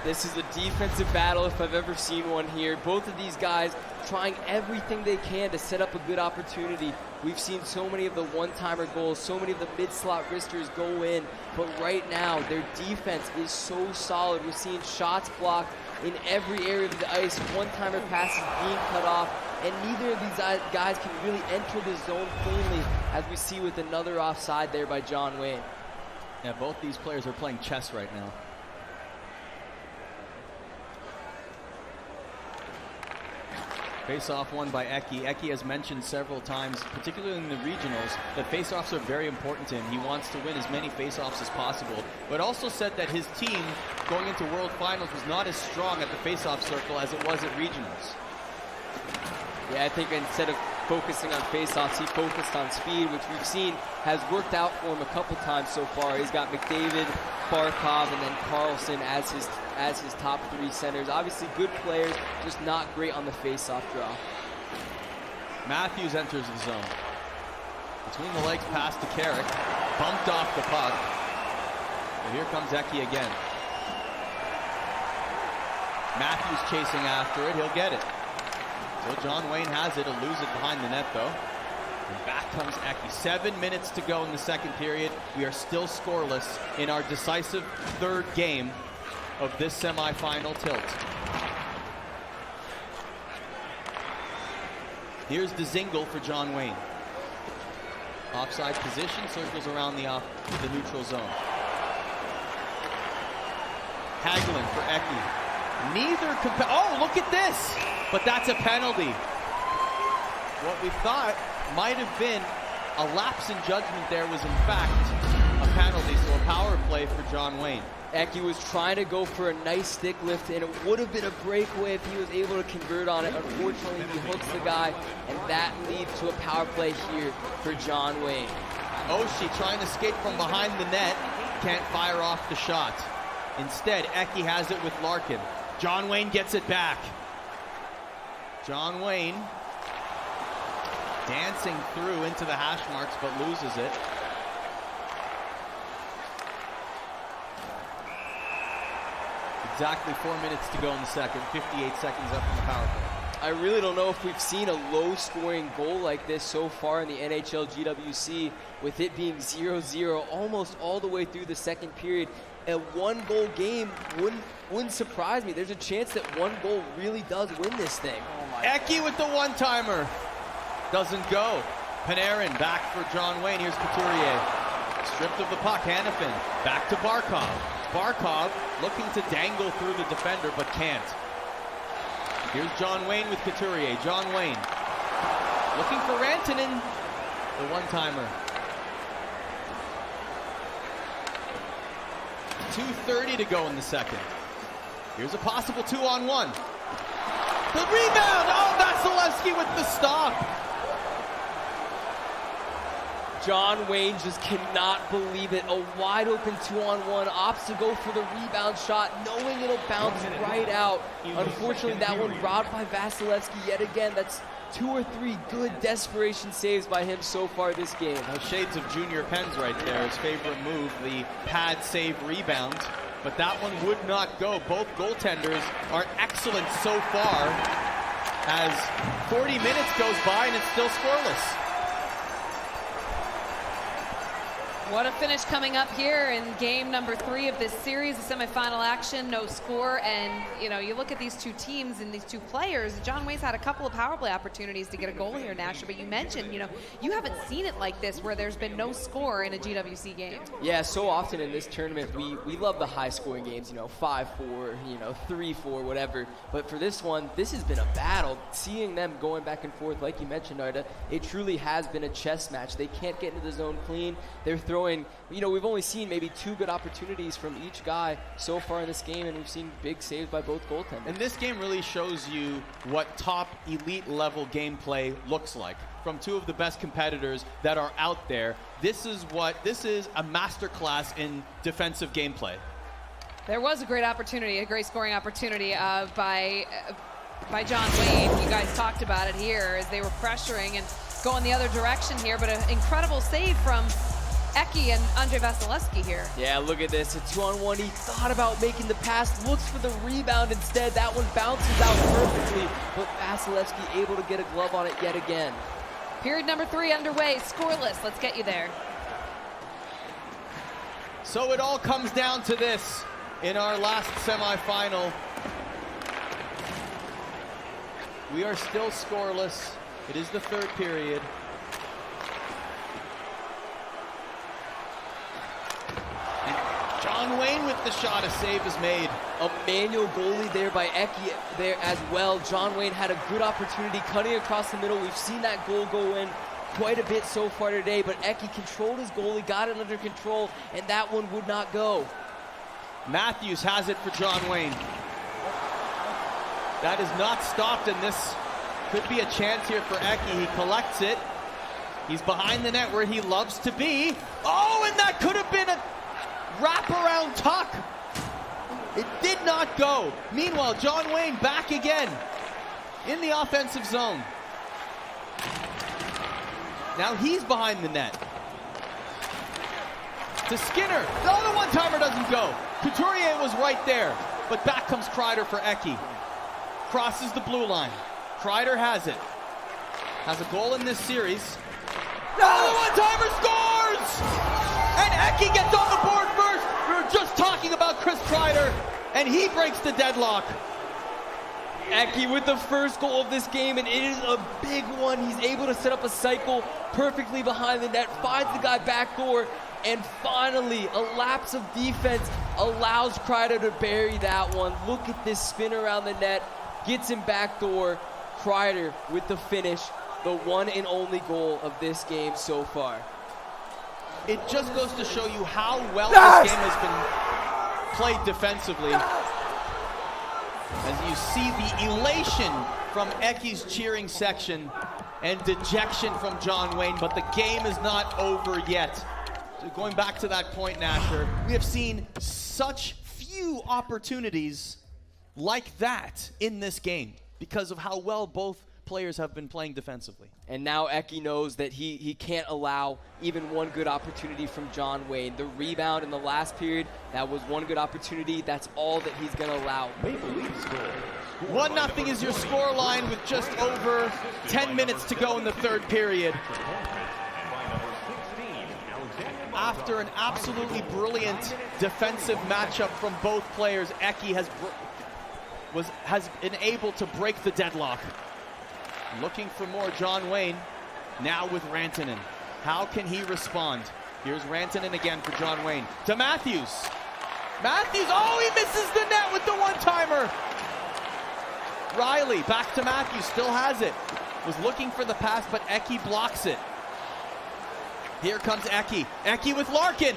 This is a defensive battle if I've ever seen one here. Both of these guys trying everything they can to set up a good opportunity. We've seen so many of the one-timer goals, so many of the mid-slot wristers go in, but right now their defense is so solid. We're seeing shots blocked in every area of the ice, one-timer passes being cut off, and neither of these guys can really enter the zone cleanly, as we see with another offside there by John Wayne. Yeah, both these players are playing chess right now. Face-off won by Eki. Eki has mentioned several times, particularly in the regionals, that face-offs are very important to him. He wants to win as many face-offs as possible, but also said that his team going into World Finals was not as strong at the face-off circle as it was at regionals. Yeah, I think instead of focusing on face-offs, he focused on speed, which we've seen has worked out for him a couple times so far. He's got McDavid, Barkov, and then Carlson as his top 3 centers. Obviously good players, just not great on the face-off draw. Matthews enters the zone. Between the legs pass to Carrick. Bumped off the puck. And here comes Eki again. Matthews chasing after it. He'll get it. So John Wayne has it. He'll lose it behind the net, though. And back comes Eki. 7 minutes to go in the second period. We are still scoreless in our decisive third game of this semifinal tilt. Here's Dzingel for John Wayne. Offside position, circles around the neutral zone. Hagelin for Eki. Oh, look at this! But that's a penalty. What we thought might have been a lapse in judgment there was in fact a penalty, so a power play for John Wayne. Eki was trying to go for a nice stick lift, and it would have been a breakaway if he was able to convert on it. Unfortunately, he hooks the guy, and that leads to a power play here for John Wayne. Oshie trying to skate from behind the net, can't fire off the shot. Instead, Eki has it with Larkin. John Wayne gets it back. John Wayne dancing through into the hash marks, but loses it. Exactly 4 minutes to go in the second. 58 seconds up on the power play. I really don't know if we've seen a low-scoring goal like this so far in the NHL GWC, with it being 0-0 almost all the way through the second period. A one-goal game wouldn't surprise me. There's a chance that one goal really does win this thing. Eki with the one-timer. Doesn't go. Panarin back for John Wayne. Here's Couturier. Stripped of the puck. Hanifin back to Barkov. Barkov looking to dangle through the defender, but can't. Here's John Wayne with Couturier. John Wayne looking for Rantanen. The one-timer. 2:30 to go in the second. Here's a possible 2-on-1. The rebound! Oh, Vasilevsky with the stop. John Wayne just cannot believe it. A wide open 2-on-1, opts to go for the rebound shot, knowing it'll bounce right out. Unfortunately, that one robbed by Vasilevsky yet again. That's 2 or 3 good desperation saves by him so far this game. Shades of Junior Penn's right there. His favorite move, the pad save rebound. But that one would not go. Both goaltenders are excellent so far as 40 minutes goes by and it's still scoreless. What a finish coming up here in game number 3 of this series, the semifinal action, no score. And, you know, you look at these two teams and these two players. John Wayne's had a couple of power play opportunities to get a goal here, Nasher, but you mentioned, you know, you haven't seen it like this where there's been no score in a GWC game. Yeah, so often in this tournament, we love the high-scoring games, you know, 5-4, you know, 3-4, whatever. But for this one, this has been a battle. Seeing them going back and forth, like you mentioned, Arda, it truly has been a chess match. They can't get into the zone clean. They're throwing, you know, we've only seen maybe 2 good opportunities from each guy so far in this game, and we've seen big saves by both goaltenders. And this game really shows you what top elite level gameplay looks like from 2 of the best competitors that are out there. This is a masterclass in defensive gameplay. There was a great opportunity, a great scoring opportunity by John Wayne. You guys talked about it here as they were pressuring and going the other direction here, but an incredible save from Eki and Andre Vasilevsky here. Yeah, look at this, a 2-on-1. He thought about making the pass, looks for the rebound instead. That one bounces out perfectly, but Vasilevsky able to get a glove on it yet again. Period number 3 underway, scoreless. Let's get you there. So it all comes down to this in our last semifinal. We are still scoreless. It is the 3rd period. John Wayne with the shot, a save is made. A manual goalie there by Eki there as well. John Wayne had a good opportunity cutting across the middle. We've seen that goal go in quite a bit so far today, but Eki controlled his goalie, got it under control, and that one would not go. Matthews has it for John Wayne. That is not stopped, and this could be a chance here for Eki. He collects it. He's behind the net where he loves to be. Oh, and that could have been a wraparound tuck. It did not go. Meanwhile, John Wayne back again in the offensive zone. Now he's behind the net. To Skinner. The other one-timer doesn't go. Couturier was right there, but back comes Kreider for Eki. Crosses the blue line. Kreider has it. Has a goal in this series. The one-timer scores! And Eki gets on the board first. We were just talking about Chris Kreider, and he breaks the deadlock. Eki with the first goal of this game, and it is a big one. He's able to set up a cycle perfectly behind the net, finds the guy backdoor, and finally, a lapse of defense allows Kreider to bury that one. Look at this spin around the net, gets him backdoor. Kreider with the finish, the one and only goal of this game so far. It just goes to show you how well this game has been played defensively. As you see the elation from Eki's cheering section and dejection from John Wayne, but the game is not over yet. So going back to that point, Nasher, we have seen such few opportunities like that in this game because of how well both players have been playing defensively. And now Eki knows that he can't allow even one good opportunity from John Wayne. The rebound in the last period, that was one good opportunity. That's all that he's going to allow. Maple Leaf score. 1-0 is your score line with just over 10 minutes to go in the third period. After an absolutely brilliant defensive matchup from both players, Eki has been able to break the deadlock. Looking for more John Wayne, now with Rantanen. How can he respond? Here's Rantanen again for John Wayne. To Matthews. Matthews, oh, he misses the net with the one-timer. Riley, back to Matthews, still has it. Was looking for the pass, but Eki blocks it. Here comes Eki. Eki with Larkin.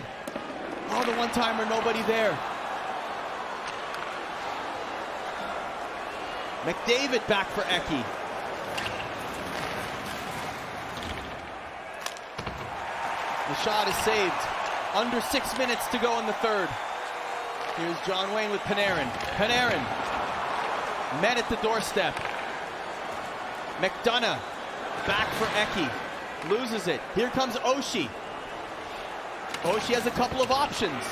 Oh, the one-timer, nobody there. McDavid back for Eki. The shot is saved. Under 6 minutes to go in the third. Here's John Wayne with Panarin. Panarin. Met at the doorstep. McDonough. Back for Eki. Loses it. Here comes Oshie. Oshie has a couple of options.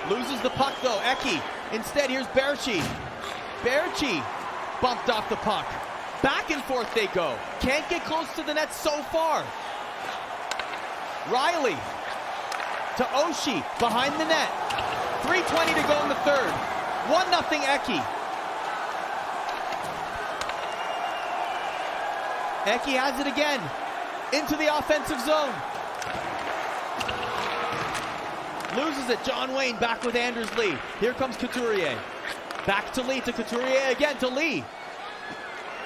Loses the puck though. Eki. Instead, here's Berchi. Berchi bumped off the puck. Back and forth they go. Can't get close to the net so far. Riley to Oshie behind the net. 3:20 to go in the third. 1-0 Eki. Eki has it again. Into the offensive zone. Loses it. John Wayne back with Anders Lee. Here comes Couturier. Back to Lee, to Couturier again, to Lee.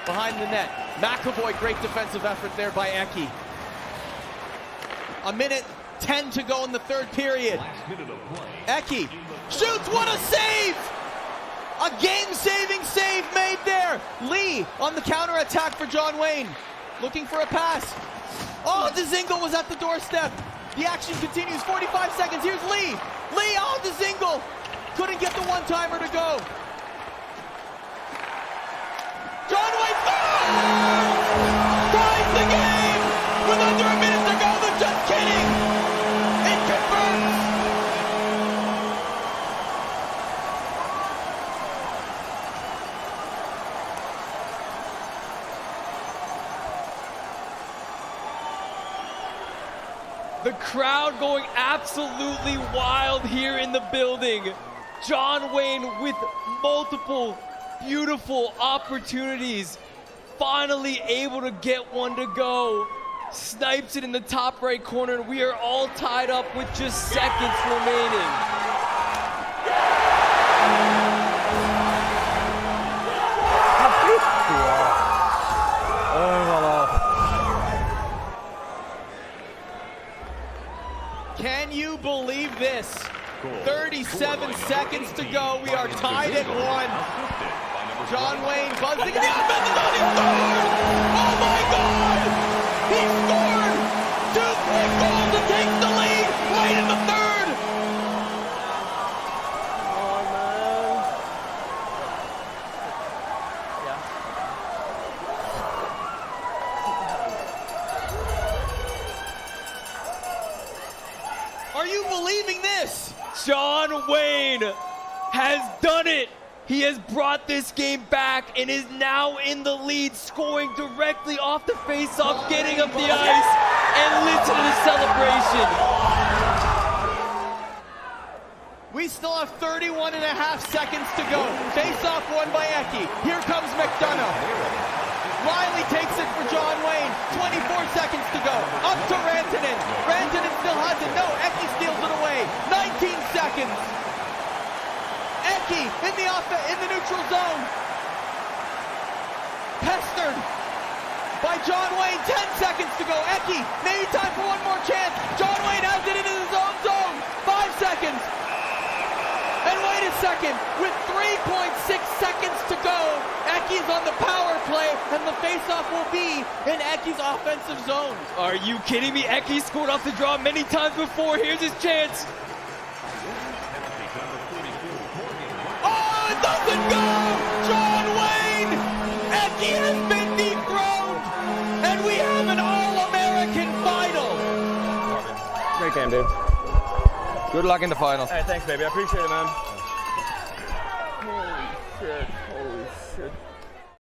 Behind the net. McAvoy, great defensive effort there by Eki. 1:10 to go in the third period. Eki shoots, what a save! A game-saving save made there. Lee on the counter-attack for John Wayne. Looking for a pass. Oh, Dzingel was at the doorstep. The action continues, 45 seconds. Here's Lee. Lee, oh, Dzingel couldn't get the one-timer to go. John Wayne ties the game with under a minute to go. They're just kidding. It converts. The crowd going absolutely wild here in the building. John Wayne with multiple beautiful opportunities. Finally able to get one to go. Snipes it in the top right corner, and we are all tied up with just seconds remaining. Can you believe this? 37 seconds to go. We are tied at 1. John Wayne buzzing in the offensive zone. He scored! Oh my God! He scored! 2 quick goals to take the lead right in the third. Oh, man. Yeah. Are you believing this? John Wayne has done it. He has brought this game back and is now in the lead, scoring directly off the face-off, getting up the ice, and listen to the celebration. We still have 31.5 seconds to go. Face-off won by Eki. Here comes McDonough. Riley takes it for John Wayne. 24 seconds to go. Up to Rantanen. Rantanen still has it. No, Eki steals it away. 19 seconds. Eki in the neutral zone. Pestered by John Wayne. 10 seconds to go. Eki, maybe time for one more chance. John Wayne has it into his own zone. 5 seconds. And wait a second, with 3.6 seconds to go, Eki's on the power play, and the faceoff will be in Eki's offensive zone. Are you kidding me? Eki scored off the draw many times before. Here's his chance. Oh, it doesn't go! John Wayne! Eki has been dethroned! Good luck in the finals. Hey, thanks, baby. I appreciate it, man. Holy shit. Holy shit.